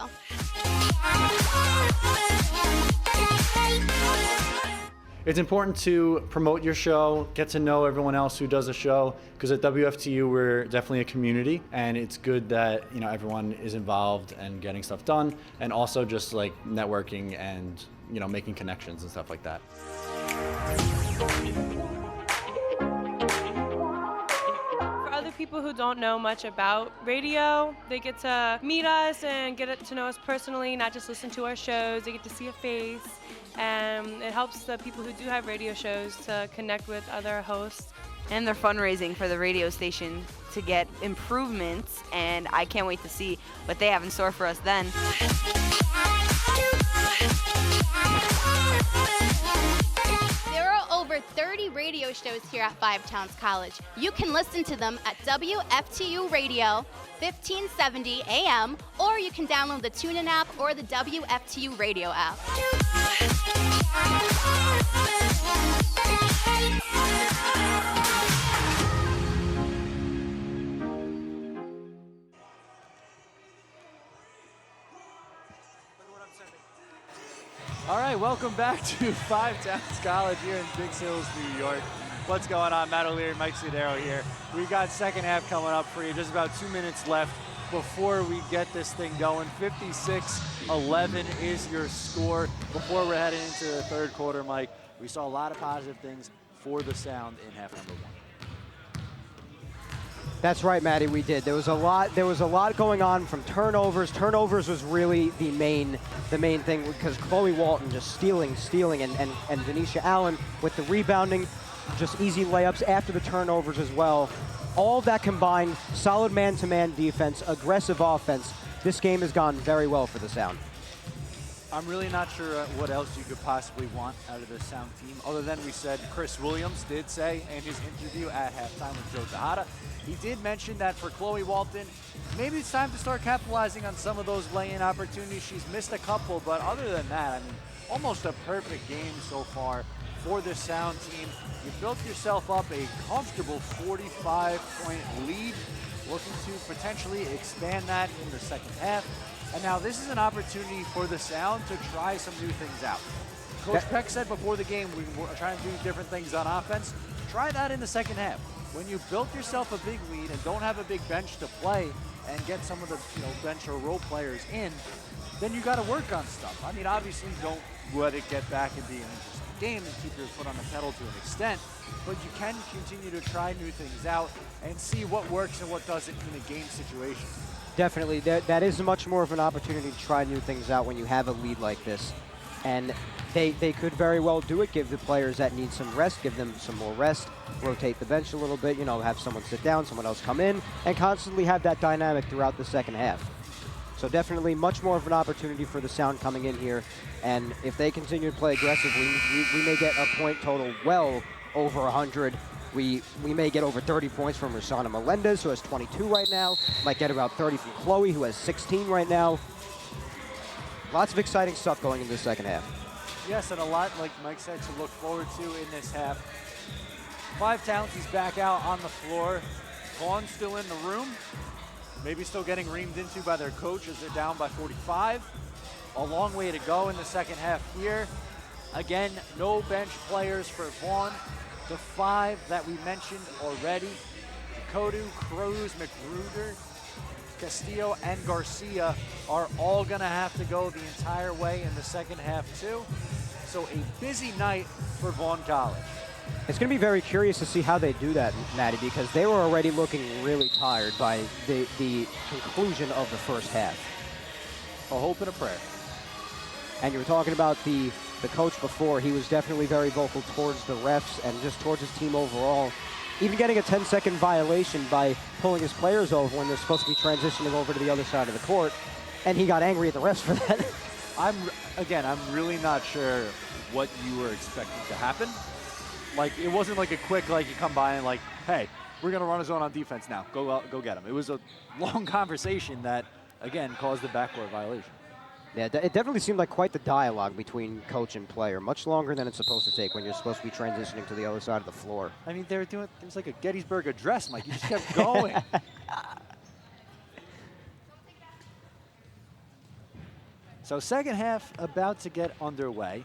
It's important to promote your show, get to know everyone else who does a show, because at WFTU we're definitely a community, and it's good that everyone is involved and getting stuff done, and also just like networking and making connections and stuff like that. For other people who don't know much about radio, they get to meet us and get to know us personally, not just listen to our shows. They get to see a face. And it helps the people who do have radio shows to connect with other hosts. And they're fundraising for the radio station to get improvements, and I can't wait to see what they have in store for us then. There are over 30 radio shows here at 5 Towns College. You can listen to them at WFTU Radio, 1570 AM, or you can download the TuneIn app or the WFTU Radio app. All right, welcome back to 5 Towns College here in Dix Hills, New York. What's going on? Matt O'Leary, Mike Scudero here. We got second half coming up for you. Just about 2 minutes left before we get this thing going. 56-11 is your score. Before we're heading into the third quarter, Mike, we saw a lot of positive things for the Sound in half number 1. That's right, Maddie, we did. There was a lot going on from turnovers. Turnovers was really the main thing, because Chloe Walton just stealing, and Denisha Allen with the rebounding, just easy layups after the turnovers as well. All of that combined, solid man-to-man defense, aggressive offense. This game has gone very well for the Sound. I'm really not sure what else you could possibly want out of the Sound team, other than we said Chris Williams did say in his interview at halftime with Joe Tejada, he did mention that for Chloe Walton, maybe it's time to start capitalizing on some of those lay-in opportunities. She's missed a couple, but other than that, I mean, almost a perfect game so far for the Sound team. You built yourself up a comfortable 45-point lead, looking to potentially expand that in the second half. And now this is an opportunity for the Sound to try some new things out. Coach Peck said before the game, we were trying to do different things on offense. Try that in the second half. When you built yourself a big lead and don't have a big bench to play and get some of the bench or role players in, then you got to work on stuff. I mean, obviously don't let it get back and be an interesting game and keep your foot on the pedal to an extent, but you can continue to try new things out and see what works and what doesn't in a game situation. Definitely, that is much more of an opportunity to try new things out when you have a lead like this. And they could very well do it, give the players that need some rest, give them some more rest, rotate the bench a little bit, have someone sit down, someone else come in, and constantly have that dynamic throughout the second half. So definitely much more of an opportunity for the Sound coming in here. And if they continue to play aggressively, we may get a point total well over 100. We may get over 30 points from Rosanna Melendez, who has 22 right now. Might get about 30 from Chloe, who has 16 right now. Lots of exciting stuff going into the second half. Yes, and a lot, like Mike said, to look forward to in this half. Five Towns, he's back out on the floor. Vaughn still in the room. Maybe still getting reamed into by their coach as they're down by 45. A long way to go in the second half here. Again, no bench players for Vaughn. The five that we mentioned already, Kodu, Cruz, Magruder, Castillo, and Garcia are all going to have to go the entire way in the second half too. So a busy night for Vaughn College. It's going to be very curious to see how they do that, Maddie, because they were already looking really tired by the conclusion of the first half. A hope and a prayer. And you were talking about the coach before. He was definitely very vocal towards the refs and just towards his team overall. Even getting a 10-second violation by pulling his players over when they're supposed to be transitioning over to the other side of the court. And he got angry at the refs for that. I'm really not sure what you were expecting to happen. Like, it wasn't like a quick, like, you come by and like, hey, we're going to run a zone on defense now. Go get him. It was a long conversation that, again, caused the backcourt violation. Yeah, it definitely seemed like quite the dialogue between coach and player, much longer than it's supposed to take when you're supposed to be transitioning to the other side of the floor. I mean, it was like a Gettysburg Address, Mike. You just kept going. So second half about to get underway.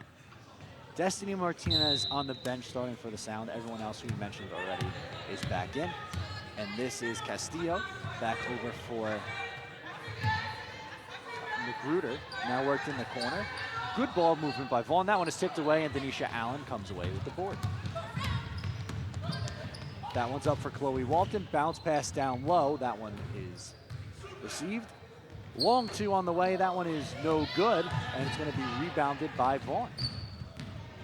Destiny Martinez on the bench starting for the Sound. Everyone else who you mentioned already is back in. And this is Castillo back over for Magruder, now worked in the corner. Good ball movement by Vaughn. That one is tipped away, and Denisha Allen comes away with the board. That one's up for Chloe Walton. Bounce pass down low. That one is received. Long two on the way. That one is no good, and it's going to be rebounded by Vaughn.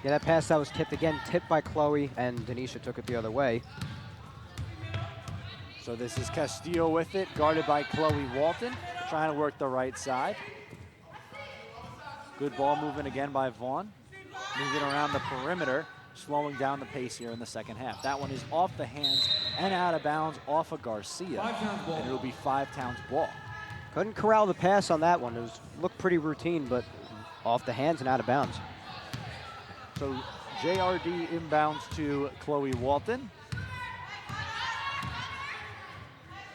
Yeah, that pass that was tipped again, tipped by Chloe, and Denisha took it the other way. So this is Castillo with it, guarded by Chloe Walton, trying to work the right side. Good ball movement again by Vaughn. Moving around the perimeter, slowing down the pace here in the second half. That one is off the hands and out of bounds off of Garcia, and it'll be Five Towns ball. Couldn't corral the pass on that one. It looked pretty routine, but off the hands and out of bounds. So JRD inbounds to Chloe Walton.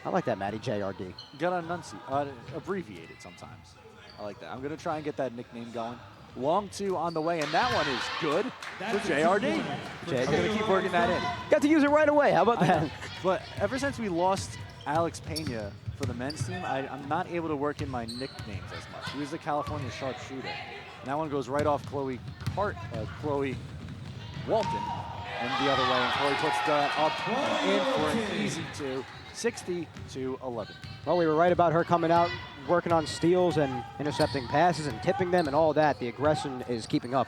I like that, Matty, JRD. Gotta abbreviate it sometimes. I like that. I'm gonna try and get that nickname going. Long two on the way, and that one is good for JRD. I'm gonna keep working that in. Got to use it right away. How about that? But ever since we lost Alex Pena for the men's team, I'm not able to work in my nicknames as much. He was the California sharpshooter. And that one goes right off Chloe Walton, and the other way. And Chloe puts that up and in for an easy two. 60-11. Well, we were right about her coming out, working on steals and intercepting passes and tipping them and all that. The aggression is keeping up.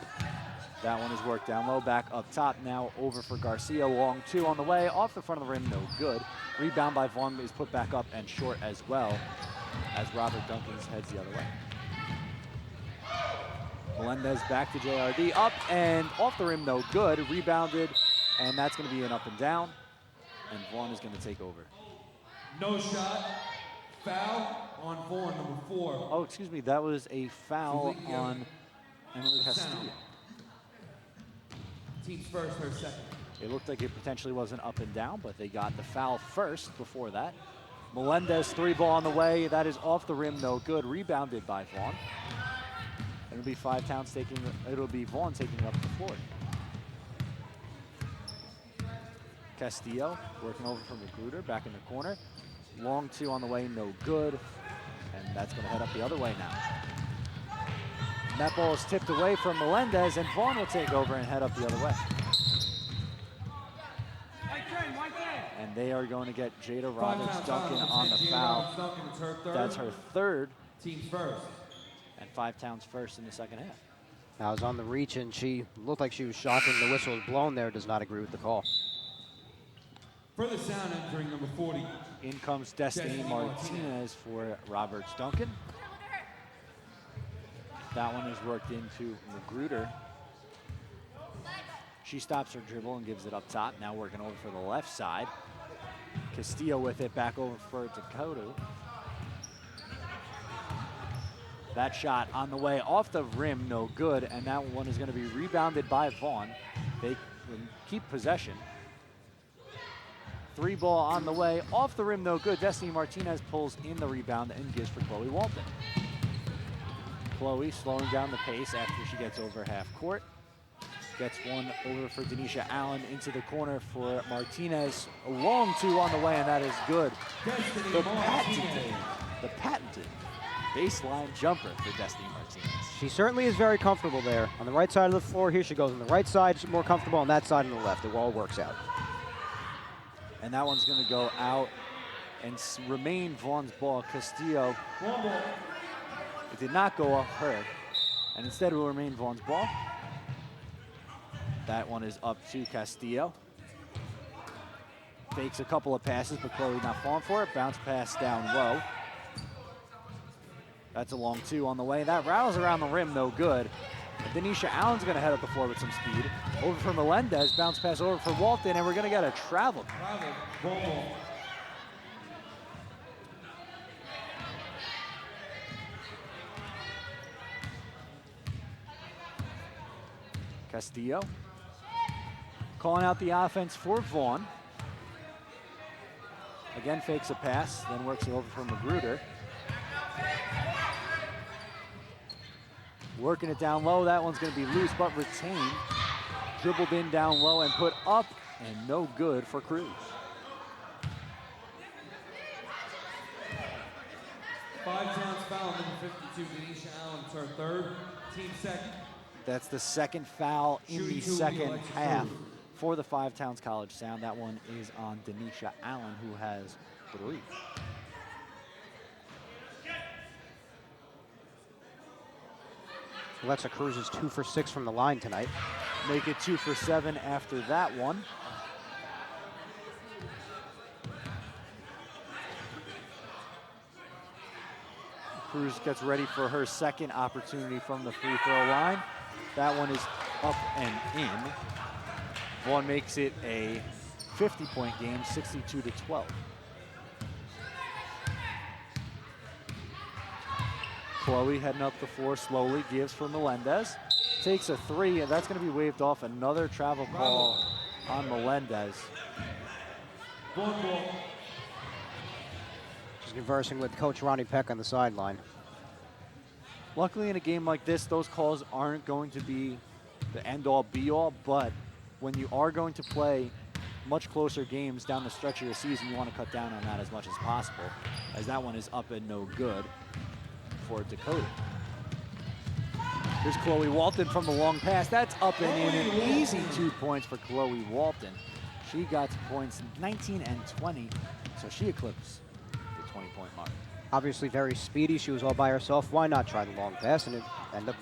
That one is worked down low, back up top now, over for Garcia. Long two on the way, off the front of the rim, no good. Rebound by Vaughn is put back up and short as well, as Robert Dunkins heads the other way. Melendez back to JRD, up and off the rim, no good. Rebounded, and that's going to be an up and down. And Vaughn is going to take over. No shot. Foul on Vaughn, number 4. Oh, excuse me, that was a foul on Emily Castillo. Team's first, her second. It looked like it potentially was an up and down, but they got the foul first before that. Melendez, 3-ball on the way. That is off the rim, no good. Rebounded by Vaughn. It'll be it'll be Vaughn taking up the floor. Castillo working over from Magruder, back in the corner. Long 2 on the way, no good. And that's going to head up the other way now. And that ball is tipped away from Melendez, and Vaughn will take over and head up the other way. And they are going to get Jada Roberts-Duncan on the foul. That's her third. Team's first. And 5 Towns first in the second half. I was on the reach, and she looked like she was shocking. The whistle was blown there. Does not agree with the call. For the sound entering number 40. In comes Destiny Martinez for Roberts-Duncan. That one is worked into Magruder. She stops her dribble and gives it up top. Now working over for the left side. Castillo with it back over for Dakota. That shot on the way off the rim, no good, and that one is going to be rebounded by Vaughn. They keep possession. 3-ball on the way, off the rim, no good. Destiny Martinez pulls in the rebound and gives for Chloe Walton. Chloe slowing down the pace after she gets over half court. Gets one over for Denisha Allen into the corner for Martinez. A long 2 on the way, and that is good. The patented baseline jumper for Destiny Martinez. She certainly is very comfortable there. On the right side of the floor, here she goes on the right side, she's more comfortable on that side on the left. It all works out. And that one's going to go out and remain Vaughn's ball. Castillo, it did not go off her, and instead it will remain Vaughn's ball. That one is up to Castillo. Fakes a couple of passes, but Chloe not falling for it. Bounce pass down low. That's a long 2 on the way. That rattles around the rim, no good. And Denisha Allen's going to head up the floor with some speed. Over for Melendez, bounce pass over for Walton, and we're going to get a travel. Castillo calling out the offense for Vaughn. Again, fakes a pass, then works it over for Magruder. Working it down low. That one's going to be loose, but retained. Dribbled in down low and put up, and no good for Cruz. 5 Towns foul, number 52, Denisha Allen, it's her third. Team second. That's the second foul in the second half for the 5 Towns College Sound. That one is on Denisha Allen, who has 3. Alexa Cruz is 2 for 6 from the line tonight. Make it 2 for 7 after that one. Cruz gets ready for her second opportunity from the free throw line. That one is up and in. Vaughn makes it a 50-point game, 62-12. Chloe heading up the floor slowly, gives for Melendez. Takes a 3, and that's going to be waved off. Another travel call on Melendez. She's conversing with Coach Ronnie Peck on the sideline. Luckily, in a game like this, those calls aren't going to be the end-all, be-all, but when you are going to play much closer games down the stretch of the season, you want to cut down on that as much as possible, as that one is up and no good for Dakota. Here's Chloe Walton from the long pass. That's up and in. An easy 2 points for Chloe Walton. She got points 19 and 20, so she eclipsed the 20-point mark. Obviously very speedy. She was all by herself. Why not try the long pass? And it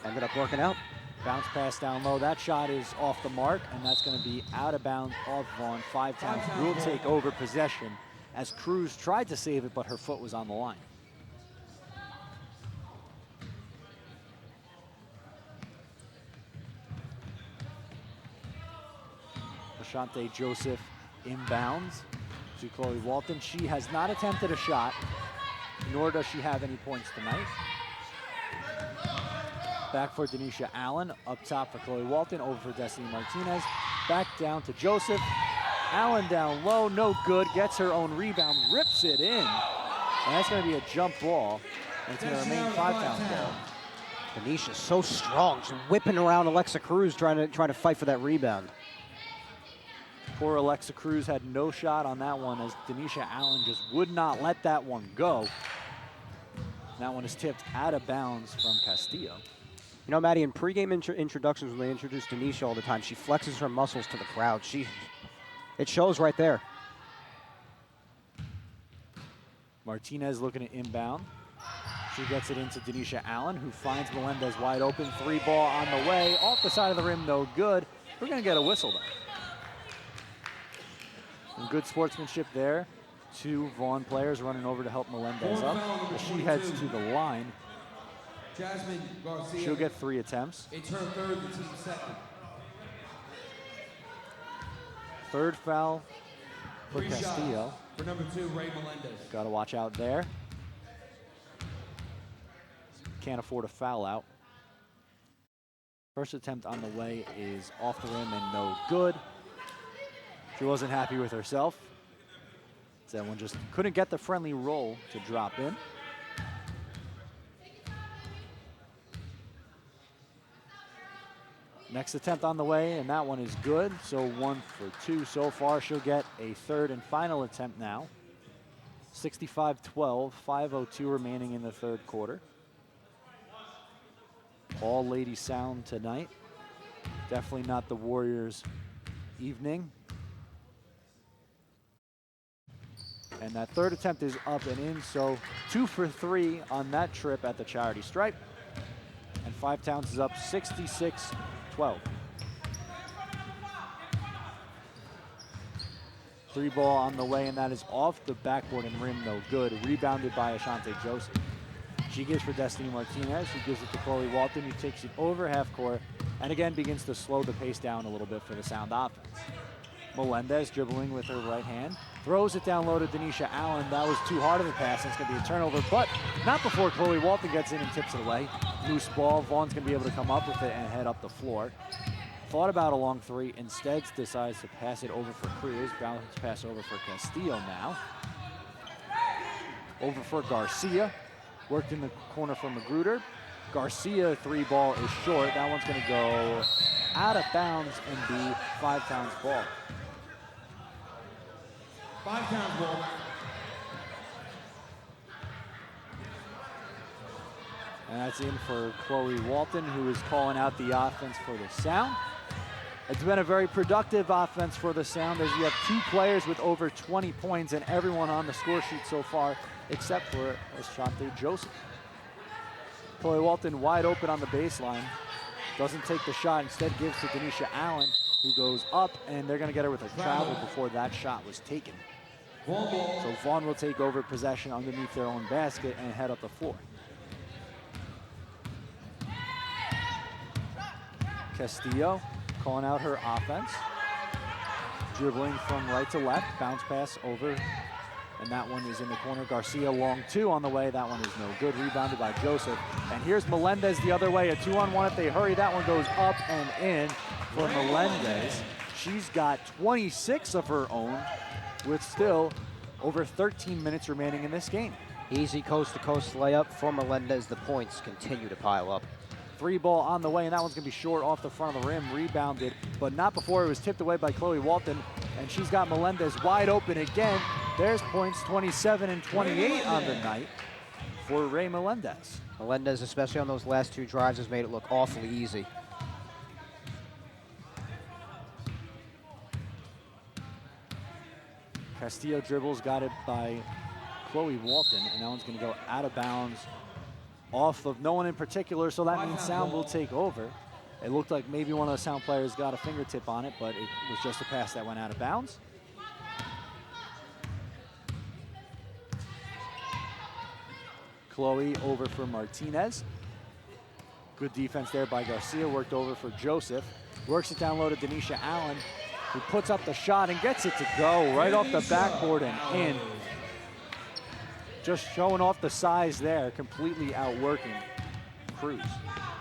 ended up working out. Bounce pass down low. That shot is off the mark, and that's going to be out of bounds off Vaughn. 5 Towns will take over possession as Cruz tried to save it, but her foot was on the line. Ashante Joseph inbounds to Chloe Walton. She has not attempted a shot, nor does she have any points tonight. Back for Denisha Allen, up top for Chloe Walton, over for Destiny Martinez. Back down to Joseph. Allen down low, no good, gets her own rebound, rips it in. And that's gonna be a jump ball. And it's gonna remain 5-pound ball. Denisha's so strong. She's whipping around Alexa Cruz trying to fight for that rebound. Poor Alexa Cruz had no shot on that one as Denisha Allen just would not let that one go. That one is tipped out of bounds from Castillo. You know, Maddie, in pregame introductions when they introduce Denisha all the time, she flexes her muscles to the crowd. It shows right there. Martinez looking to inbound. She gets it into Denisha Allen, who finds Melendez wide open. 3-ball on the way, off the side of the rim, no good. We're gonna get a whistle though. Some good sportsmanship there. 2 Vaughn players running over to help Melendez up. As she heads to the line. Jasmine Garcia. She'll get 3 attempts. It's her third, the team's second. Third foul for Free Castillo. shot for number 2, Ray Melendez. Got to watch out there. Can't afford a foul out. First attempt on the way is off the rim and no good. She wasn't happy with herself. That one just couldn't get the friendly roll to drop in. Next attempt on the way, and that one is good. So 1 for 2 so far. She'll get a third and final attempt now. 65-12, 5:02 remaining in the third quarter. All lady sound tonight. Definitely not the Warriors' evening. And that third attempt is up and in, so 2 for 3 on that trip at the charity stripe. And 5 Towns is up 66-12. 3-ball on the way, and that is off the backboard and rim, no good. Rebounded by Ashante Joseph. She gives for Destiny Martinez, who gives it to Chloe Walton, who takes it over half court, and again begins to slow the pace down a little bit for the Sound offense. Melendez dribbling with her right hand, throws it down low to Denisha Allen. That was too hard of a pass, and it's gonna be a turnover, but not before Chloe Walton gets in and tips it away. Loose ball, Vaughn's gonna be able to come up with it and head up the floor. Thought about a long 3, instead decides to pass it over for Cruz. Bounce pass over for Castillo now. Over for Garcia, worked in the corner for Magruder. Garcia 3-ball is short. That one's gonna go out of bounds and be 5 Towns ball. 5 Towns ball. And that's in for Chloe Walton, who is calling out the offense for the Sound. It's been a very productive offense for the Sound, as you have 2 players with over 20 points and everyone on the score sheet so far, except for Ashante Joseph. Chloe Walton wide open on the baseline. Doesn't take the shot, instead gives to Denisha Allen, who goes up, and they're gonna get her with a travel before that shot was taken. So Vaughn will take over possession underneath their own basket and head up the floor. Castillo calling out her offense. Dribbling from right to left, bounce pass over, and that one is in the corner. Garcia long 2 on the way, that one is no good, rebounded by Joseph. And here's Melendez the other way, a 2-on-1 if they hurry. That one goes up and in for Melendez. She's got 26 of her own with still over 13 minutes remaining in this game. Easy coast-to-coast layup for Melendez. The points continue to pile up. 3-ball on the way, and that one's gonna be short off the front of the rim, rebounded, but not before it was tipped away by Chloe Walton, and she's got Melendez wide open again. There's points 27 and 28 on the night for Ray Melendez. Melendez, especially on those last 2 drives, has made it look awfully easy. Castillo dribbles, got it by Chloe Walton, and that one's gonna go out of bounds off of no one in particular, so that means Sound will take over. It looked like maybe one of the Sound players got a fingertip on it, but it was just a pass that went out of bounds. Chloe over for Martinez. Good defense there by Garcia, worked over for Joseph. Works it down low to Denisha Allen. who puts up the shot and gets it to go right off the backboard and in. Just showing off the size there, completely outworking Cruz.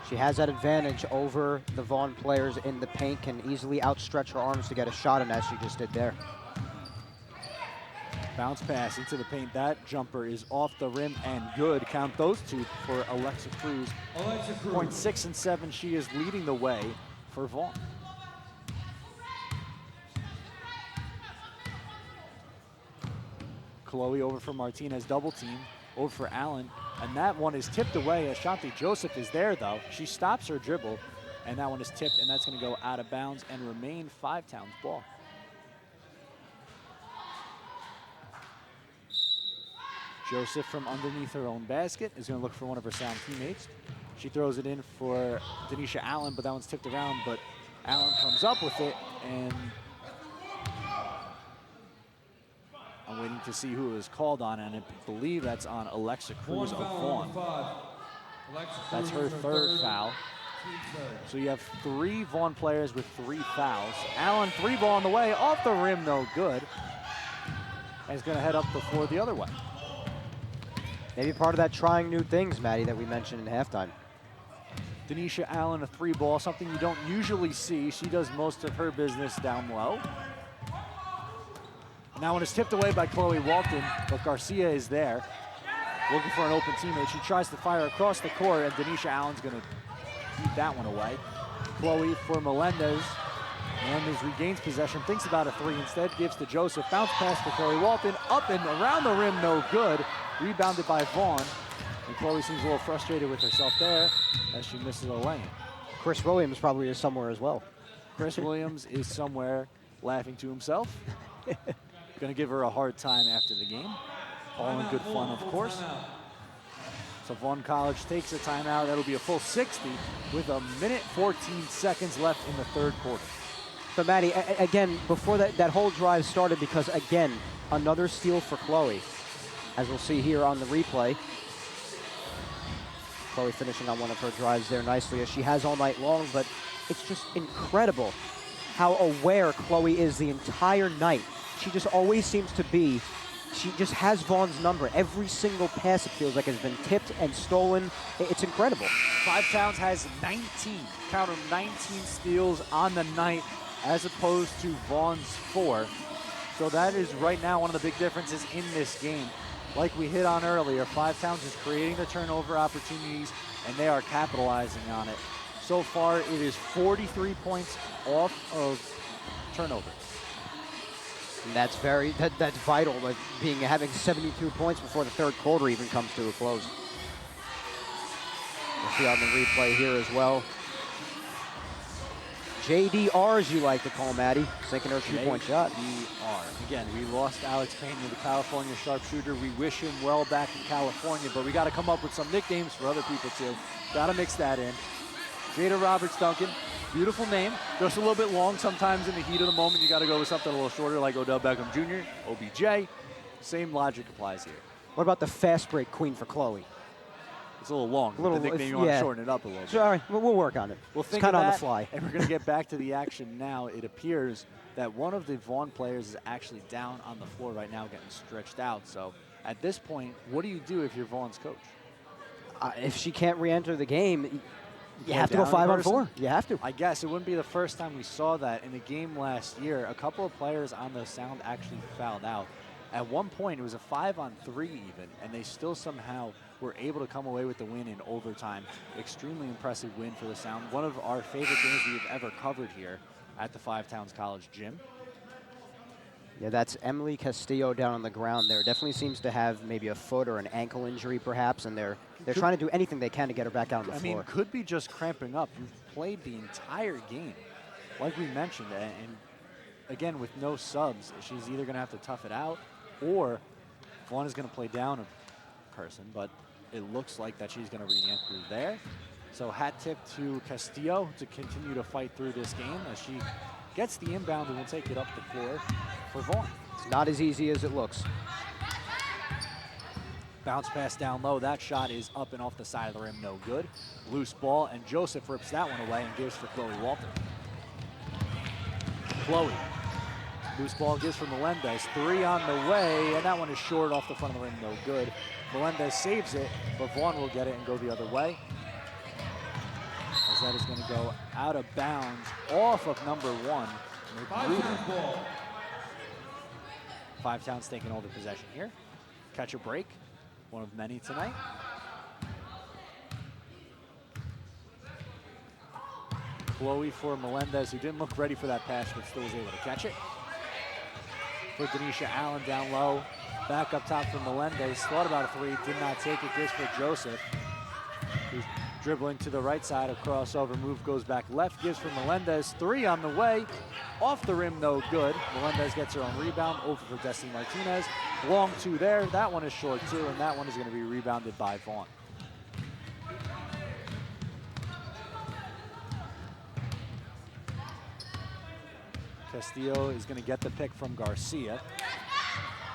She has that advantage over the Vaughn players in the paint, can easily outstretch her arms to get a shot in, as she just did there. Bounce pass into the paint. That jumper is off the rim and good. Count those two for Alexa Cruz. Points 6 and 7. She is leading the way for Vaughn. Chloe over for Martinez, double team, over for Allen, and that one is tipped away. Ashanti Joseph is there though. She stops her dribble, and that one is tipped, and that's gonna go out of bounds and remain Five Towns ball. Joseph from underneath her own basket is gonna look for one of her Sound teammates. She throws it in for Denisha Allen, but that one's tipped around, but Allen comes up with it, and I'm waiting to see who it was called on, and I believe that's on Alexa Cruz of Vaughn. That's her third foul. So you have 3 Vaughn players with 3 fouls. Allen, 3 ball on the way, off the rim, no good. And is gonna head up the floor the other way. Maybe part of that trying new things, Maddie, that we mentioned in halftime. Denisha Allen, a 3 ball, something you don't usually see. She does most of her business down low. Now one is tipped away by Chloe Walton, but Garcia is there, looking for an open teammate. She tries to fire across the court, and Denisha Allen's gonna keep that one away. Chloe for Melendez. Melendez regains possession, thinks about a 3 instead, gives to Joseph. Bounce pass for Chloe Walton, up and around the rim, no good. Rebounded by Vaughn, and Chloe seems a little frustrated with herself there as she misses a lane. Chris Williams probably is somewhere as well. Chris Williams is somewhere laughing to himself. Gonna give her a hard time after the game. All in good fun, of course. So Vaughn College takes a timeout. That'll be a full 60 with 1:14 left in the third quarter. But Maddie, again, before that whole drive started, because again, another steal for Chloe, as we'll see here on the replay. Chloe finishing on one of her drives there nicely, as she has all night long, but it's just incredible how aware Chloe is the entire night. She just always seems to be, she just has Vaughn's number. Every single pass, it feels like, has been tipped and stolen. It's incredible. Five Towns has 19, count them, 19 steals on the night, as opposed to Vaughn's 4. So that is right now one of the big differences in this game. Like we hit on earlier, Five Towns is creating the turnover opportunities, and they are capitalizing on it. So far, it is 43 points off of turnovers. And that's that's vital, like having 72 points before the third quarter even comes to a close. We'll see on the replay here as well. JDR, as you like to call Maddie, sinking her 2-point shot. JDR. Again, we lost Alex Payne, the California sharpshooter. We wish him well back in California, but we got to come up with some nicknames for other people too. Got to mix that in. Jada Roberts Duncan, beautiful name. Just a little bit long sometimes in the heat of the moment. You got to go with something a little shorter like Odell Beckham Jr., OBJ. Same logic applies here. What about the fast break queen for Chloe? It's a little long. The nickname, you want to shorten it up a little bit. Sorry, we'll work on it. We'll think kind of that, on the fly. And we're going to get back to the action now. It appears that one of the Vaughn players is actually down on the floor right now, getting stretched out. So at this point, what do you do if you're Vaughn's coach? If she can't re-enter the game, you have to go 5-on-4. You have to. I guess it wouldn't be the first time we saw that. In the game last year, a couple of players on the Sound actually fouled out. At one point, it was a 5-on-3 even, and they still somehow were able to come away with the win in overtime. Extremely impressive win for the Sound. One of our favorite games we've ever covered here at the Five Towns College gym. Yeah, that's Emily Castillo down on the ground there. Definitely seems to have maybe a foot or an ankle injury perhaps, and they're trying to do anything they can to get her back out on the floor. I mean, could be just cramping up. You've played the entire game, like we mentioned, and again, with no subs, she's either going to have to tough it out, or Vaughn is going to play down a person, but it looks like that she's going to re-enter there. So hat tip to Castillo to continue to fight through this game as she gets the inbound and will take it up the floor for Vaughn. It's not as easy as it looks. Bounce pass down low. That shot is up and off the side of the rim, no good. Loose ball, and Joseph rips that one away and gives for Chloe Walton. Chloe. Loose ball gives for Melendez. 3 on the way, and that one is short off the front of the rim, no good. Melendez saves it, but Vaughn will get it and go the other way. As that is going to go out of bounds off of number 1. Five Towns taking over possession here. Catch a break, one of many tonight. Chloe for Melendez, who didn't look ready for that pass, but still was able to catch it. For Denisha Allen down low. Back up top for Melendez. Thought about a 3, did not take it. Gives for Joseph, who's dribbling to the right side. A crossover move goes back left. Gives for Melendez. 3 on the way. Off the rim, no good. Melendez gets her own rebound. Over for Destiny Martinez. Long 2 there. That one is short too, and that one is going to be rebounded by Vaughn. Castillo is going to get the pick from Garcia.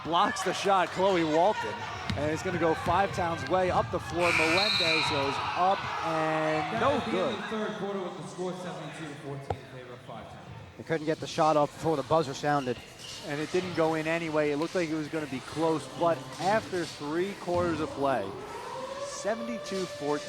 Blocks the shot, Chloe Walton. And it's going to go Five Towns way up the floor. Melendez goes up and no good. Third quarter with the score 72-14 in favor of 5 Towns. They couldn't get the shot off before the buzzer sounded. And it didn't go in anyway. It looked like it was going to be close, but after 3 quarters of play, 72-14,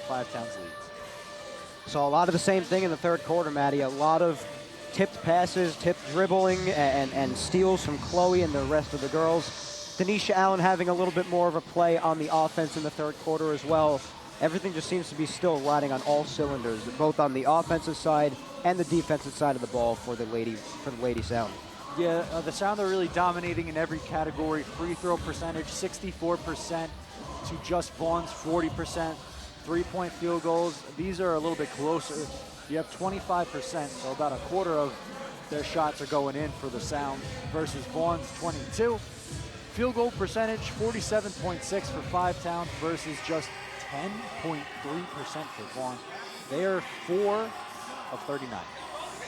Five Towns leads. So a lot of the same thing in the third quarter, Maddie. A lot of tipped passes, tipped dribbling, and steals from Chloe and the rest of the girls. Denisha Allen having a little bit more of a play on the offense in the third quarter as well. Everything just seems to be still riding on all cylinders, both on the offensive side and the defensive side of the ball for the Lady Sound. Yeah, the Sound are really dominating in every category. Free throw percentage, 64% to just Vaughn's 40%. 3-point field goals, these are a little bit closer. You have 25%, so about a quarter of their shots are going in for the Sound versus Vaughn's 22. Field goal percentage, 47.6 for Five Towns versus just 10.3% for Vaughn. They are 4 of 39.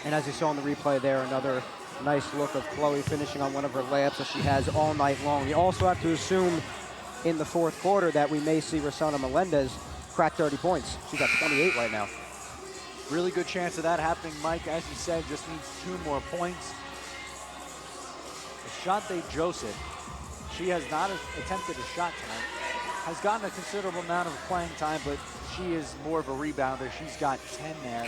And as you saw in the replay there, another nice look of Chloe finishing on one of her layups that she has all night long. You also have to assume in the fourth quarter that we may see Rosanna Melendez crack 30 points. She's got 28 right now. Really good chance of that happening, Mike. As you said, just needs 2 more points. Ashante Joseph, she has not attempted a shot tonight. Has gotten a considerable amount of playing time, but she is more of a rebounder. She's got 10 there.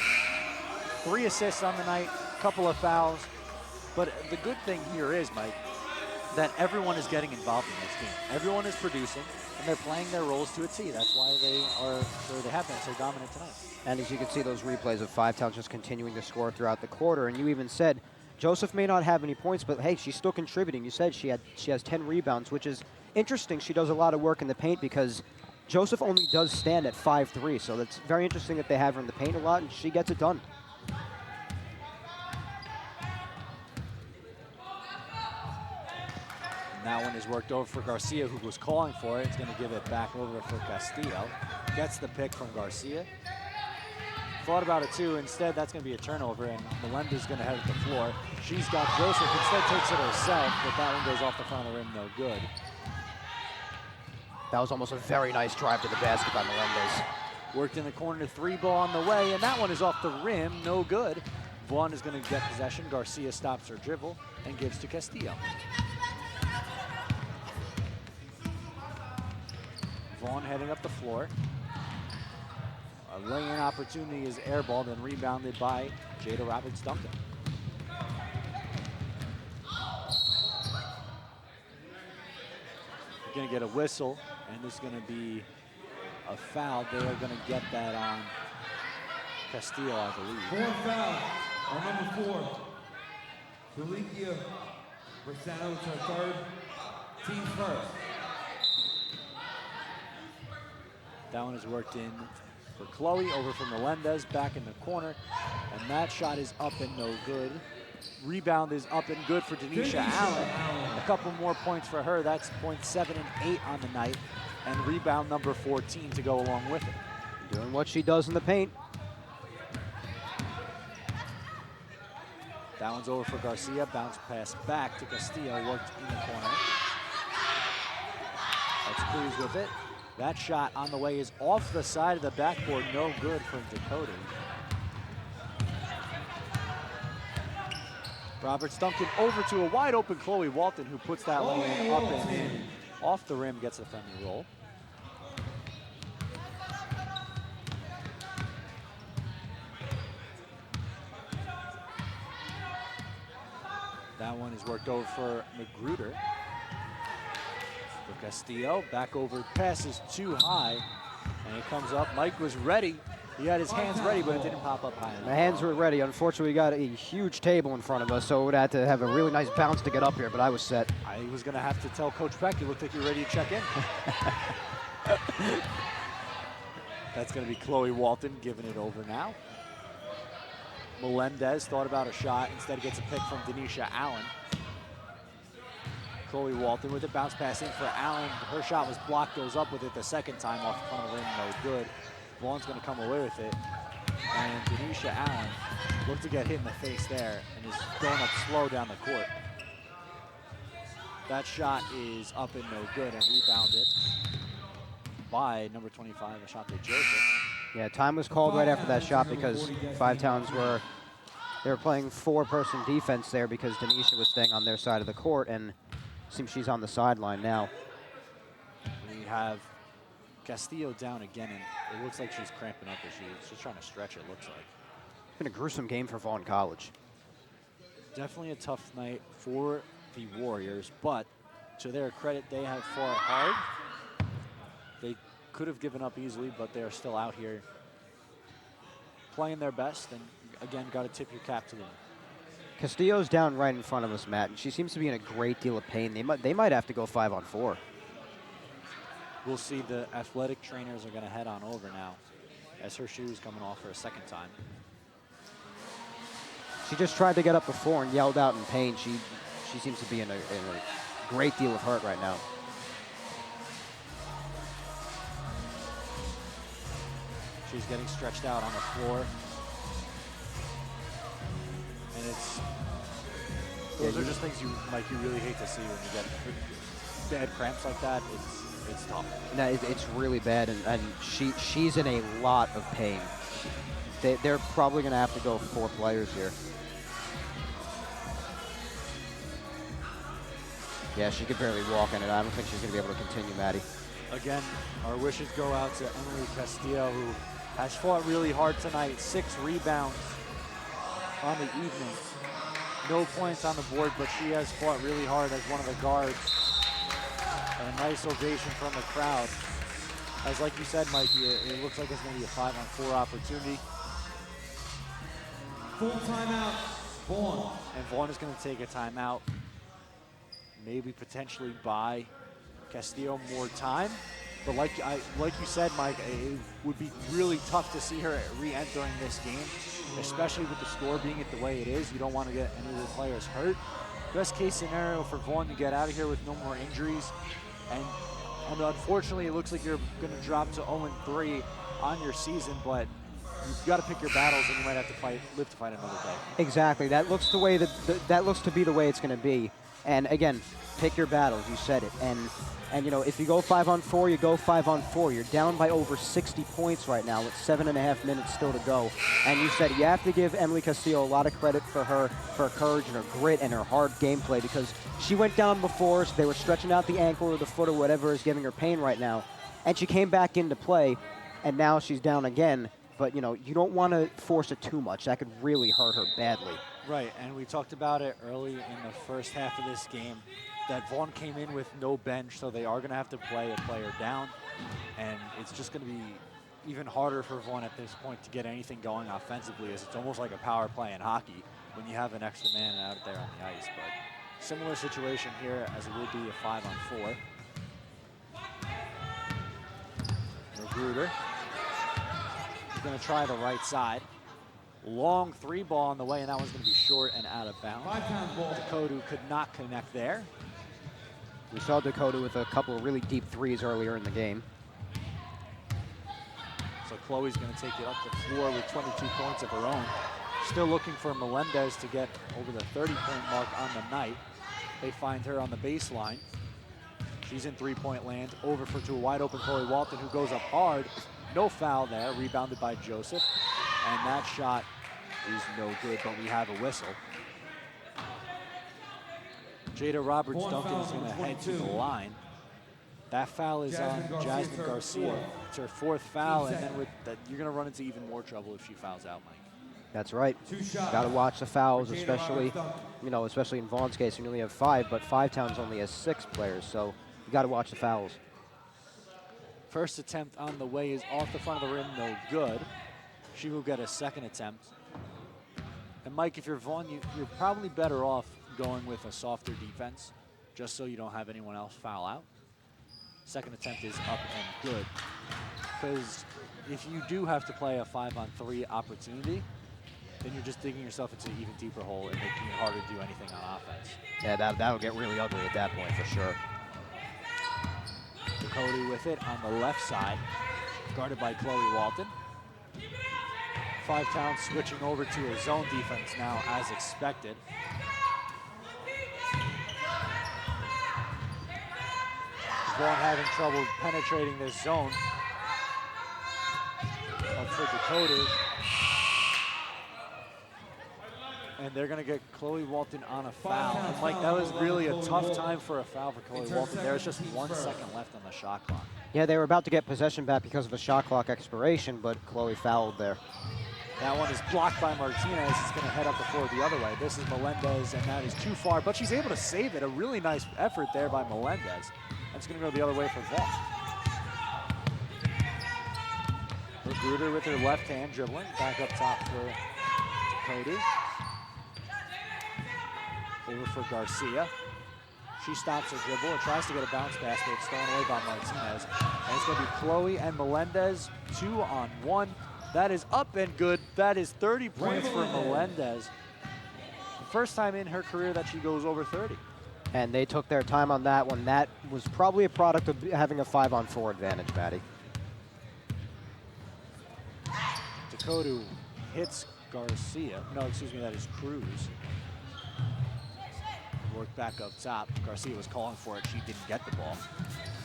3 assists on the night, couple of fouls. But the good thing here is, Mike, that everyone is getting involved in this game. Everyone is producing, and they're playing their roles to a T. That's why they have been so dominant tonight. And as you can see, those replays of Five Towns just continuing to score throughout the quarter. And you even said, Joseph may not have any points, but hey, she's still contributing. You said she has 10 rebounds, which is interesting. She does a lot of work in the paint because Joseph only does stand at 5'3", so that's very interesting that they have her in the paint a lot, and she gets it done. That one is worked over for Garcia, who was calling for it. It's going to give it back over for Castillo. Gets the pick from Garcia. Thought about it too. Instead, that's going to be a turnover, and Melendez is going to head at the floor. She's got Joseph. Instead, takes it herself, but that one goes off the front of the rim, no good. That was almost a very nice drive to the basket by Melendez. Worked in the corner, 3 ball on the way, and that one is off the rim, no good. Vaughn is going to get possession. Garcia stops her dribble and gives to Castillo. Vaughn heading up the floor. A lay-in opportunity is airballed and rebounded by Jada Roberts-Duncan. We're going to get a whistle, and this is going to be a foul. They are going to get that on Castillo, I believe. 4 foul on number 4. Felicia Rosano with her 3rd. Team first. That one is worked in for Chloe, over for Melendez, back in the corner. And that shot is up and no good. Rebound is up and good for Denisha Allen. A couple more points for her. That's points 7 and 8 on the night. And rebound number 14 to go along with it. Doing what she does in the paint. That one's over for Garcia. Bounce pass back to Castillo, worked in the corner. Let's cruise with it. That shot on the way is off the side of the backboard, no good from Dakota. Roberts Duncan over to a wide open Chloe Walton, who puts that one in, up and in. Off the rim, gets a friendly roll. That one is worked over for Magruder. For Castillo, back over, passes too high, and it comes up. Mike was ready. He had his hands ready, but it didn't pop up high enough. The hands were ready. Unfortunately, we got a huge table in front of us, so we'd have to have a really nice bounce to get up here, but I was set. I was going to have to tell Coach Beck, you look like you're ready to check in. That's going to be Chloe Walton giving it over now. Melendez thought about a shot. Instead, gets a pick from Denisha Allen. Chloe Walton with a bounce pass in for Allen. Her shot was blocked, goes up with it the second time off the front of the rim, no good. Vaughn's going to come away with it. And Denisha Allen looked to get hit in the face there and is going up slow down the court. That shot is up and no good, and rebounded by number 25, Ashante Joseph. Yeah, time was called right after that shot because Five Towns were playing four-person defense there because Denisha was staying on their side of the court, and seems she's on the sideline now. We have Castillo down again, and it looks like she's cramping up as she's trying to stretch, it looks like. It's been a gruesome game for Vaughn College. Definitely a tough night for the Warriors, but to their credit, they have fought hard. They could have given up easily, but they are still out here playing their best, and again, got to tip your cap to them. Castillo's down right in front of us, Matt, and she seems to be in a great deal of pain. They might have to go 5-on-4. We'll see. The athletic trainers are going to head on over now as her shoe's coming off for a second time. She just tried to get up before and yelled out in pain. She seems to be in a great deal of hurt right now. She's getting stretched out on the floor. And those are just things you really hate to see when you get bad cramps like that. It's tough. No, it's really bad, and she's in a lot of pain. They're probably going to have to go 4 players here. Yeah, she could barely walk in it. I don't think she's going to be able to continue, Maddie. Again, our wishes go out to Emily Castillo, who has fought really hard tonight. 6 rebounds on the evening. No points on the board, but she has fought really hard as one of the guards. And a nice ovation from the crowd. As like you said, Mikey, it looks like it's going to be a 5-on-4 opportunity. Full timeout, Vaughn. And Vaughn is going to take a timeout. Maybe potentially buy Castillo more time. But like you said, Mike, it would be really tough to see her re-entering this game, especially with the score being it the way it is. You don't want to get any of the players hurt. Best case scenario for Vaughn, you get out of here with no more injuries. And unfortunately, it looks like you're going to drop to 0-3 on your season, but you've got to pick your battles, and you might have to live to fight another day. Exactly. That looks the way that looks to be the way it's going to be. And again, pick your battles. You said it. And you know, if you go 5-on-4, you go 5-on-4. You're down by over 60 points right now with 7.5 minutes still to go. And you said you have to give Emily Castillo a lot of credit for her courage and her grit and her hard gameplay, because she went down before, so they were stretching out the ankle or the foot or whatever is giving her pain right now. And she came back into play, and now she's down again. But, you know, you don't want to force it too much. That could really hurt her badly. Right, and we talked about it early in the first half of this game, that Vaughn came in with no bench, so they are going to have to play a player down. And it's just going to be even harder for Vaughn at this point to get anything going offensively, as it's almost like a power play in hockey when you have an extra man out there on the ice. But similar situation here, as it will be a 5-on-4. Magruder is going to try the right side. Long 3 ball on the way, and that one's going to be short and out of bounds. Dakota could not connect there. We saw Dakota with a couple of really deep threes earlier in the game. So Chloe's going to take it up the floor with 22 points of her own. Still looking for Melendez to get over the 30-point mark on the night. They find her on the baseline. She's in 3-point land. Over to a wide open Chloe Walton, who goes up hard. No foul there, rebounded by Joseph. And that shot is no good, but we have a whistle. Jada Roberts Vaughn Duncan is foul going to number head to the 22. line. That foul is on Jasmine Garcia. fourth. It's her 4th foul, Team and then second. with that, you're going to run into even more trouble if she fouls out, Mike. That's right. 2 shots. Got to watch the fouls, For Jada especially, Roberts especially in Vaughn's case, you only have 5, but 5 Towns only has 6 players, so you got to watch the fouls. First attempt on the way is off the front of the rim, no good. She will get a second attempt. And Mike, if you're Vaughn, you're probably better off going with a softer defense, just so you don't have anyone else foul out. Second attempt is up and good. Because if you do have to play a 5-on-3 opportunity, then you're just digging yourself into an even deeper hole and making it harder to do anything on offense. Yeah, that'll get really ugly at that point for sure. Dakota with it on the left side, guarded by Chloe Walton. 5 Towns switching over to a zone defense now, as expected. Vaughn having trouble penetrating this zone. Up for Dakota. And they're going to get Chloe Walton on a foul. And Mike, that was really a tough time for a foul for Chloe Walton. There was just 1 second left on the shot clock. Yeah, they were about to get possession back because of a shot clock expiration, but Chloe fouled there. That one is blocked by Martinez. It's going to head up the floor the other way. This is Melendez, and that is too far, but she's able to save it. A really nice effort there by Melendez. That's going to go the other way for Vaughn. Magruder with her left hand dribbling. Back up top for Cody. Over for Garcia. She stops her dribble and tries to get a bounce pass, but it's thrown away by Martinez. And it's going to be Chloe and Melendez, 2-on-1. That is up and good. That is 30 points for Melendez. The first time in her career that she goes over 30. And they took their time on that one. That was probably a product of having a 5-on-4 advantage, Maddie. Dakota hits Garcia. No, excuse me, that is Cruz. Work back up top. Garcia was calling for it. She didn't get the ball.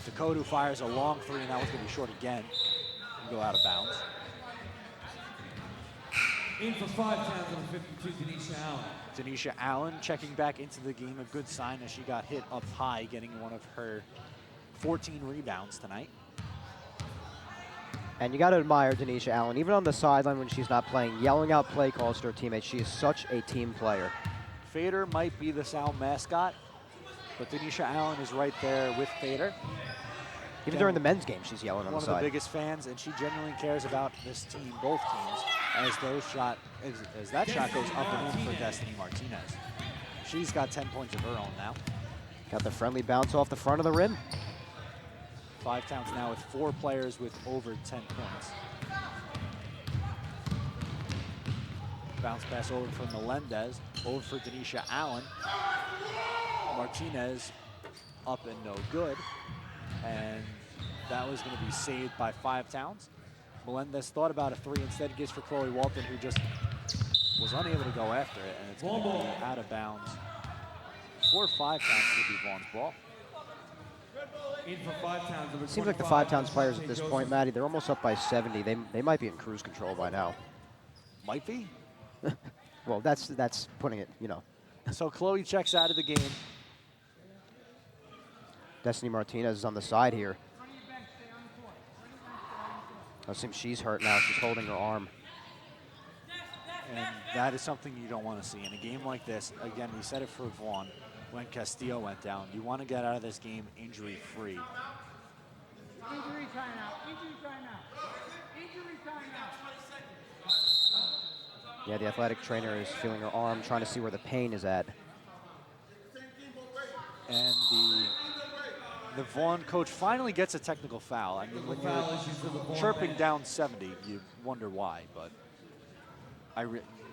Dakota fires a long 3, and that one's going to be short again. And go out of bounds. In for 5 Towns, number 52, Denisha Allen. Denisha Allen checking back into the game. A good sign as she got hit up high, getting one of her 14 rebounds tonight. And you got to admire Denisha Allen, even on the sideline when she's not playing, yelling out play calls to her teammates. She is such a team player. Fader might be the Sal mascot, but Denisha Allen is right there with Fader. Even during the men's game, she's yelling on the side. One of the biggest fans, and she genuinely cares about this team, both teams, as that shot goes up and in for Destiny Martinez. She's got 10 points of her own now. Got the friendly bounce off the front of the rim. 5 Towns now with 4 players with over 10 points. Bounce pass over from Melendez, over for Denisha Allen. Martinez up and no good. And that was going to be saved by 5 Towns. Melendez thought about a 3, instead gives for Chloe Walton, who just was unable to go after it, and it's going to be out of bounds. 4 or 5 Towns will be Vaughn's ball. In for 5 Towns, number Seems like the 5 Towns players at this point, Maddie, they're almost up by 70. They might be in cruise control by now. Might be? Well, that's putting it, So Chloe checks out of the game. Destiny Martinez is on the side here. It seems she's hurt now. She's holding her arm. And that is something you don't want to see. In a game like this, again, we said it for Vaughn when Castillo went down. You want to get out of this game injury-free. Injury timeout. Injury timeout. Injury timeout. Yeah, the athletic trainer is feeling her arm, trying to see where the pain is at. And the Vaughn coach finally gets a technical foul. I mean, when you're chirping down 70, you wonder why, but I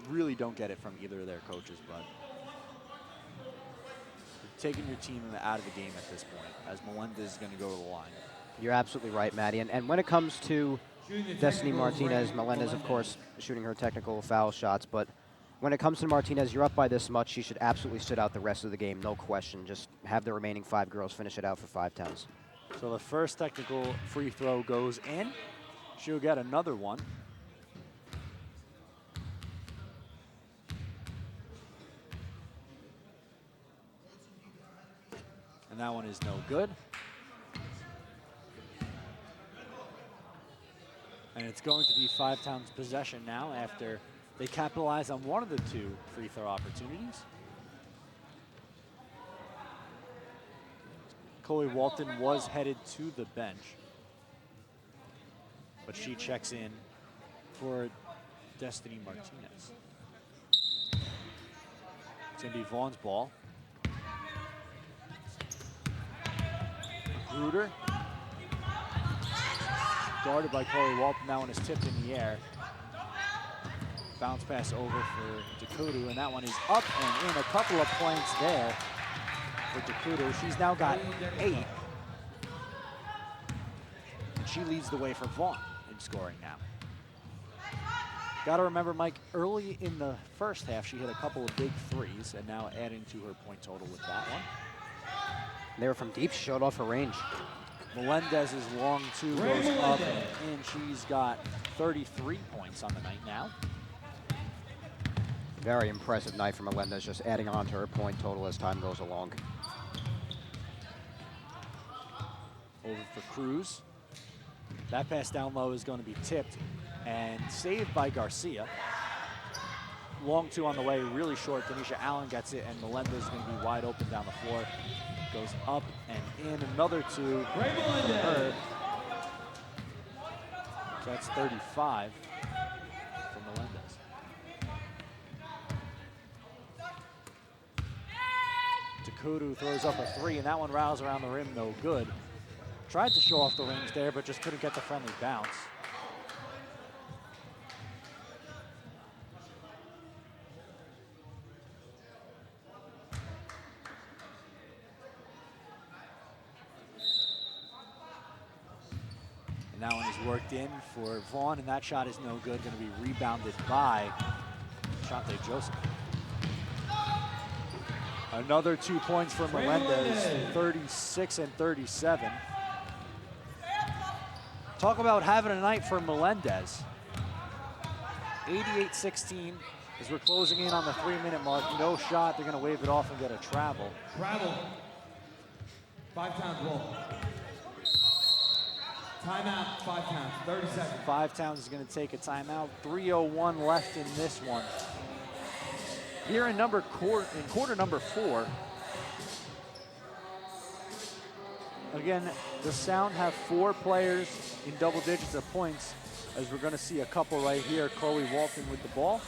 really don't get it from either of their coaches, but you're taking your team out of the game at this point, as Melendez is going to go to the line. You're absolutely right, Maddie. And when it comes to Destiny Martinez, Melendez, of course, shooting her technical foul shots, but when it comes to Martinez, you're up by this much. She should absolutely sit out the rest of the game, no question. Just have the remaining 5 girls finish it out for 5 Towns. So the first technical free throw goes in. She'll get another one. And that one is no good. And it's going to be Five Towns possession now after they capitalize on one of the two free throw opportunities. Chloe Walton was headed to the bench, but she checks in for Destiny Martinez. It's going to be Vaughn's ball. Gruder. Guarded by Chloe Walton. That one is tipped in the air. Bounce pass over for Dakoto, and that one is up and in. A couple of points there for Dakoto. She's now got 8. And she leads the way for Vaughn in scoring now. Got to remember, Mike, early in the first half, she hit a couple of big threes, and now adding to her point total with that one. They were from deep. She showed off her range. Melendez's long two goes up and in. She's got 33 points on the night now. Very impressive night for Melendez, just adding on to her point total as time goes along. Over for Cruz. That pass down low is going to be tipped and saved by Garcia. Long two on the way, really short. Denisha Allen gets it, and Melendez is going to be wide open down the floor. Goes up and in. Another two for her. So that's 35 for Melendez. Dakoto throws up a 3, and that one rattles around the rim, no good. Tried to show off the range there, but just couldn't get the friendly bounce. And that one is worked in for Vaughn, and that shot is no good. Going to be rebounded by Shante Joseph. Another 2 points for Melendez, 36 and 37. Talk about having a night for Melendez. 88-16 as we're closing in on the 3-minute mark. No shot, they're gonna wave it off and get a travel. Travel. 5 Towns ball. Timeout, 5 Towns, 30 seconds. Five Towns is gonna take a timeout. 3:01 left in this one. Here in quarter number 4. Again, the Sound have 4 players in double digits of points, as we're going to see a couple right here. Chloe Walton with the ball.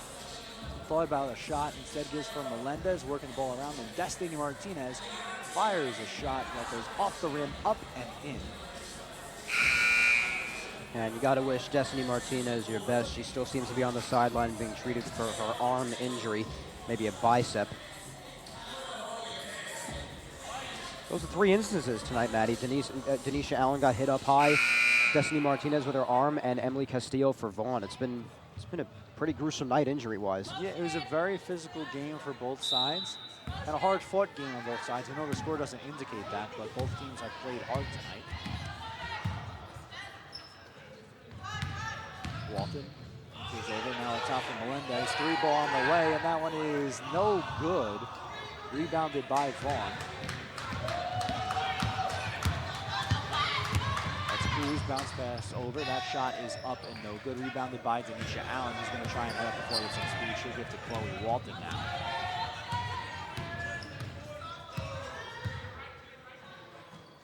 Thought about a shot, instead gives for Melendez, working the ball around, and Destiny Martinez fires a shot that goes off the rim, up and in. And you got to wish Destiny Martinez your best. She still seems to be on the sideline being treated for her arm injury. Maybe a bicep. Those are 3 instances tonight, Maddie. Denisha Allen got hit up high. Destiny Martinez with her arm, and Emily Castillo for Vaughn. It's been a pretty gruesome night injury-wise. Yeah, it was a very physical game for both sides, and a hard-fought game on both sides. I know the score doesn't indicate that, but both teams have played hard tonight. Walton goes over, now it's out for Melendez. 3 ball on the way, and that one is no good. Rebounded by Vaughn. That's Cruz, bounce pass over. That shot is up and no good. Rebounded by Denisha Allen, who's going to try and head up the floor with some speed. She'll give to Chloe Walton now.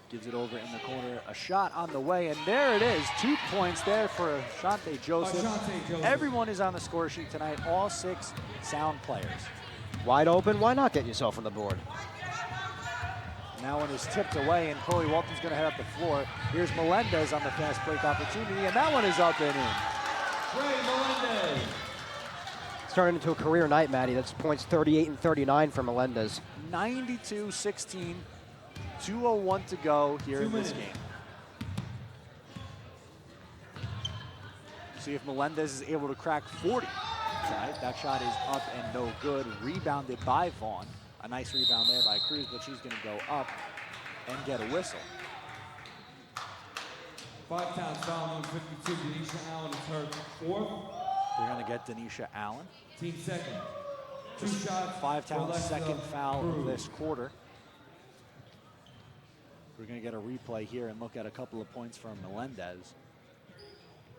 Gives it over in the corner, a shot on the way, and there it is. 2 points there for Shante Joseph. Everyone is on the score sheet tonight, all 6 Sound players. Wide open, why not get yourself on the board? Now one is tipped away, and Chloe Walton's gonna head up the floor. Here's Melendez on the fast break opportunity, and that one is up and in. Melendez. It's turning into a career night, Maddie. That's points 38 and 39 for Melendez. 92-16. 2:01 to go here in this game. See if Melendez is able to crack 40 tonight. That shot is up and no good. Rebounded by Vaughn. A nice rebound there by Cruz, but she's going to go up and get a whistle. 5 Towns foul on 52. Denisha Allen is her 4th. They're going to get Denisha Allen. Team second. 2 shots. 5 Towns' second foul of this quarter. We're going to get a replay here and look at a couple of points from Melendez.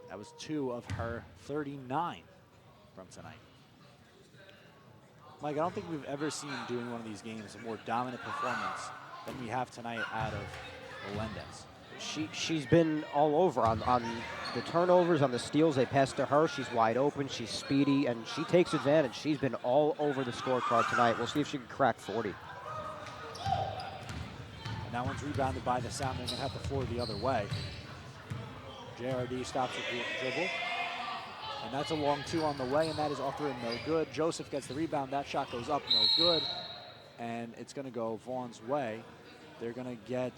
That was 2 of her 39 from tonight. Mike, I don't think we've ever seen doing one of these games a more dominant performance than we have tonight out of Melendez. She's been all over on the turnovers, on the steals. They pass to her. She's wide open. She's speedy, and she takes advantage. She's been all over the scorecard tonight. We'll see if she can crack 40. And that one's rebounded by the Sound. They're going to have to forward the other way. JRD stops with the dribble. And that's a long 2 on the way, and that is off the rim, no good. Joseph gets the rebound. That shot goes up, no good. And it's going to go Vaughn's way. They're going to get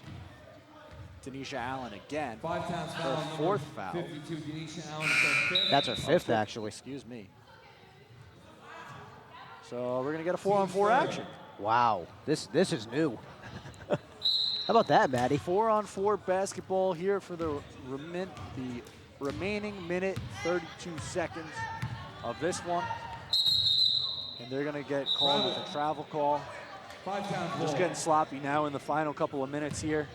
Tanisha Allen again. Her 4th foul. 52, Tanisha Allen is her 5th. That's her 5th, actually. Excuse me. So we're going to get a 4-on-4 action. Wow, this is new. How about that, Maddie? 4-on-4 basketball here for the remaining minute 32 seconds of this one. And they're going to get called with a travel call. Just getting sloppy now in the final couple of minutes here.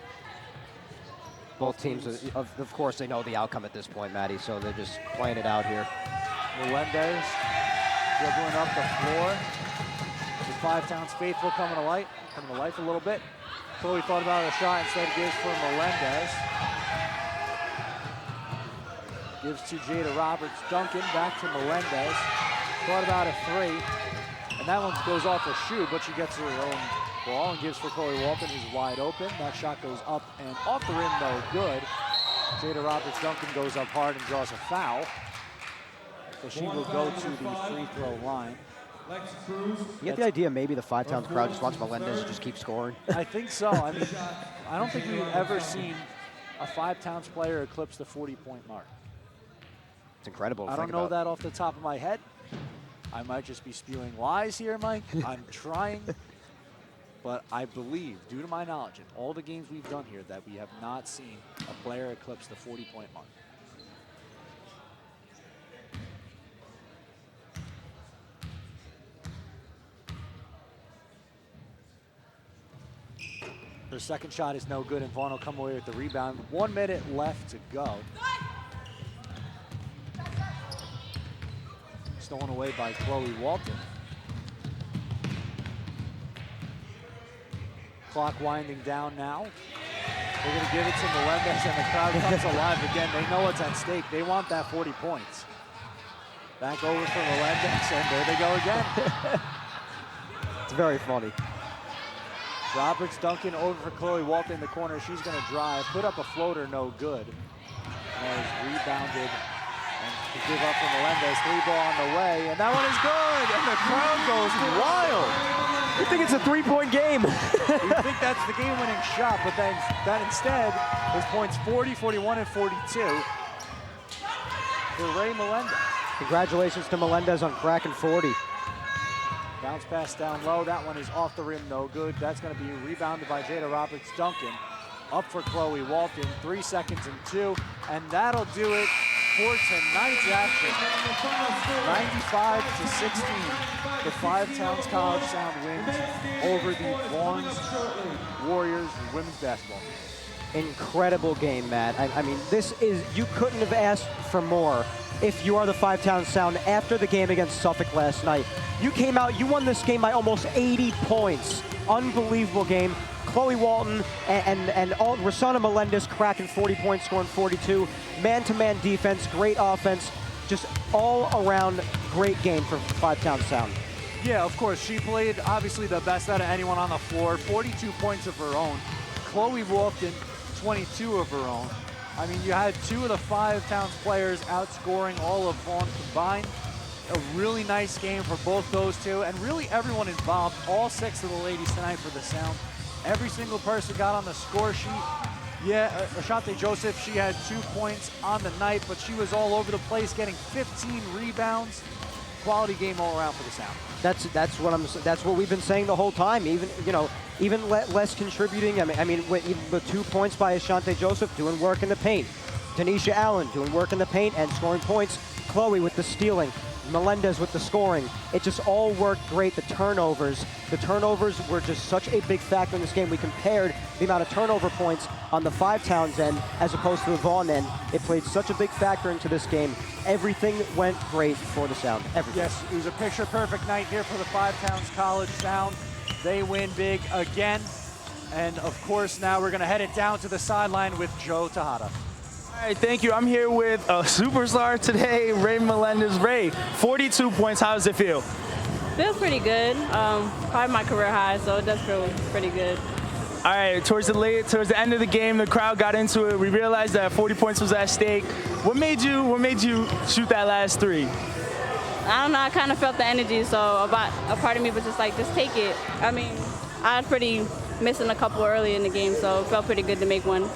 Both teams, of course, they know the outcome at this point, Maddie, so they're just playing it out here. Melendez dribbling up the floor. The Five Towns faithful coming to life a little bit. Chloe thought about a shot, instead gives for Melendez. Gives to Jada Roberts. Duncan back to Melendez. Thought about a 3. And that one goes off her shoe, but she gets her own ball and gives for Chloe Walton, who's wide open. That shot goes up and off the rim, no good. Jada Roberts Duncan goes up hard and draws a foul. So she will go to the free throw line. You get the idea maybe the Five Towns crowd just wants Melendez to just keep scoring? I think so. I mean, I don't think we've ever seen a Five Towns player eclipse the 40-point mark. It's incredible. I don't know that off the top of my head. I might just be spewing lies here, Mike. I'm trying. But I believe, due to my knowledge, in all the games we've done here, that we have not seen a player eclipse the 40-point mark. Their second shot is no good, and Vaughn will come away with the rebound. 1 minute left to go. Stolen away by Chloe Walton. Clock winding down now. They're going to give it to Melendez, and the crowd comes alive again. They know what's at stake. They want that 40 points. Back over for Melendez, and there they go again. It's very funny. Roberts Duncan over for Chloe Walton in the corner. She's going to drive, put up a floater, no good. As rebounded and to give up for Melendez. 3-ball on the way, and that one is good, and the crowd goes wild. You think it's a 3-point game. You think that's the game-winning shot, but then that instead is points 40, 41, and 42 for Ray Melendez. Congratulations to Melendez on cracking 40. Bounce pass down low. That one is off the rim, no good. That's going to be rebounded by Jada Roberts Duncan. Up for Chloe Walton. 3 seconds and 2. And that'll do it for tonight's action. 95-16. The Five Towns College Sound wins over the Vaughn Warriors women's basketball team. Incredible game, Matt. I mean, this is, you couldn't have asked for more if you are the Five Towns Sound after the game against Suffolk last night. You came out, you won this game by almost 80 points. Unbelievable game. Chloe Walton and Rosanna Melendez cracking 40 points, scoring 42. Man-to-man defense, great offense. Just all around great game for Five Towns Sound. Yeah, of course. She played obviously the best out of anyone on the floor. 42 points of her own. Chloe Walton, 22 of her own. I mean, you had 2 of the Five Towns players outscoring all of Vaughn combined. A really nice game for both those two, and really everyone involved, all 6 of the ladies tonight for the Sound. Every single person got on the score sheet. Yeah, Ashante Joseph, she had 2 points on the night, but she was all over the place, getting 15 rebounds. Quality game all around for the Sound. That's what we've been saying the whole time. Even less contributing. I mean, with 2 points by Ashante Joseph, doing work in the paint. Tanisha Allen doing work in the paint and scoring points. Chloe with the stealing. Melendez with the scoring. It just all worked great. The turnovers were just such a big factor in this game. We compared the amount of turnover points on the Five Towns end as opposed to the Vaughn end. It played such a big factor into this game. Everything went great for the Sound. Everything. Yes, it was a picture-perfect night here for the Five Towns College Sound. They win big again. And of course, now we're gonna head it down to the sideline with Joe Tejada. All right, thank you. I'm here with a superstar today, Ray Melendez. Ray, 42 points. How does it feel? Feels pretty good. Probably my career high, so it does feel pretty good. All right, towards the end of the game, the crowd got into it. We realized that 40 points was at stake. What made you shoot that last three? I don't know. I kind of felt the energy, so a part of me was just like, just take it. I mean, I was pretty missing a couple early in the game, so it felt pretty good to make one.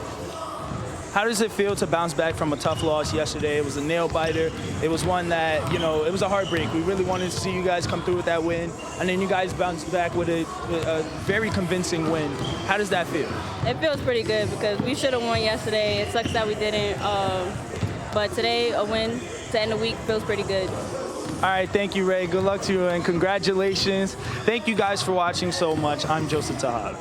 How does it feel to bounce back from a tough loss yesterday? It was a nail biter. It was one that, it was a heartbreak. We really wanted to see you guys come through with that win, and then you guys bounced back with a very convincing win. How does that feel? It feels pretty good because we should have won yesterday. It sucks that we didn't, but today a win to end the week feels pretty good. All right, thank you, Ray. Good luck to you, and congratulations. Thank you guys for watching so much. I'm Joseph Tejada.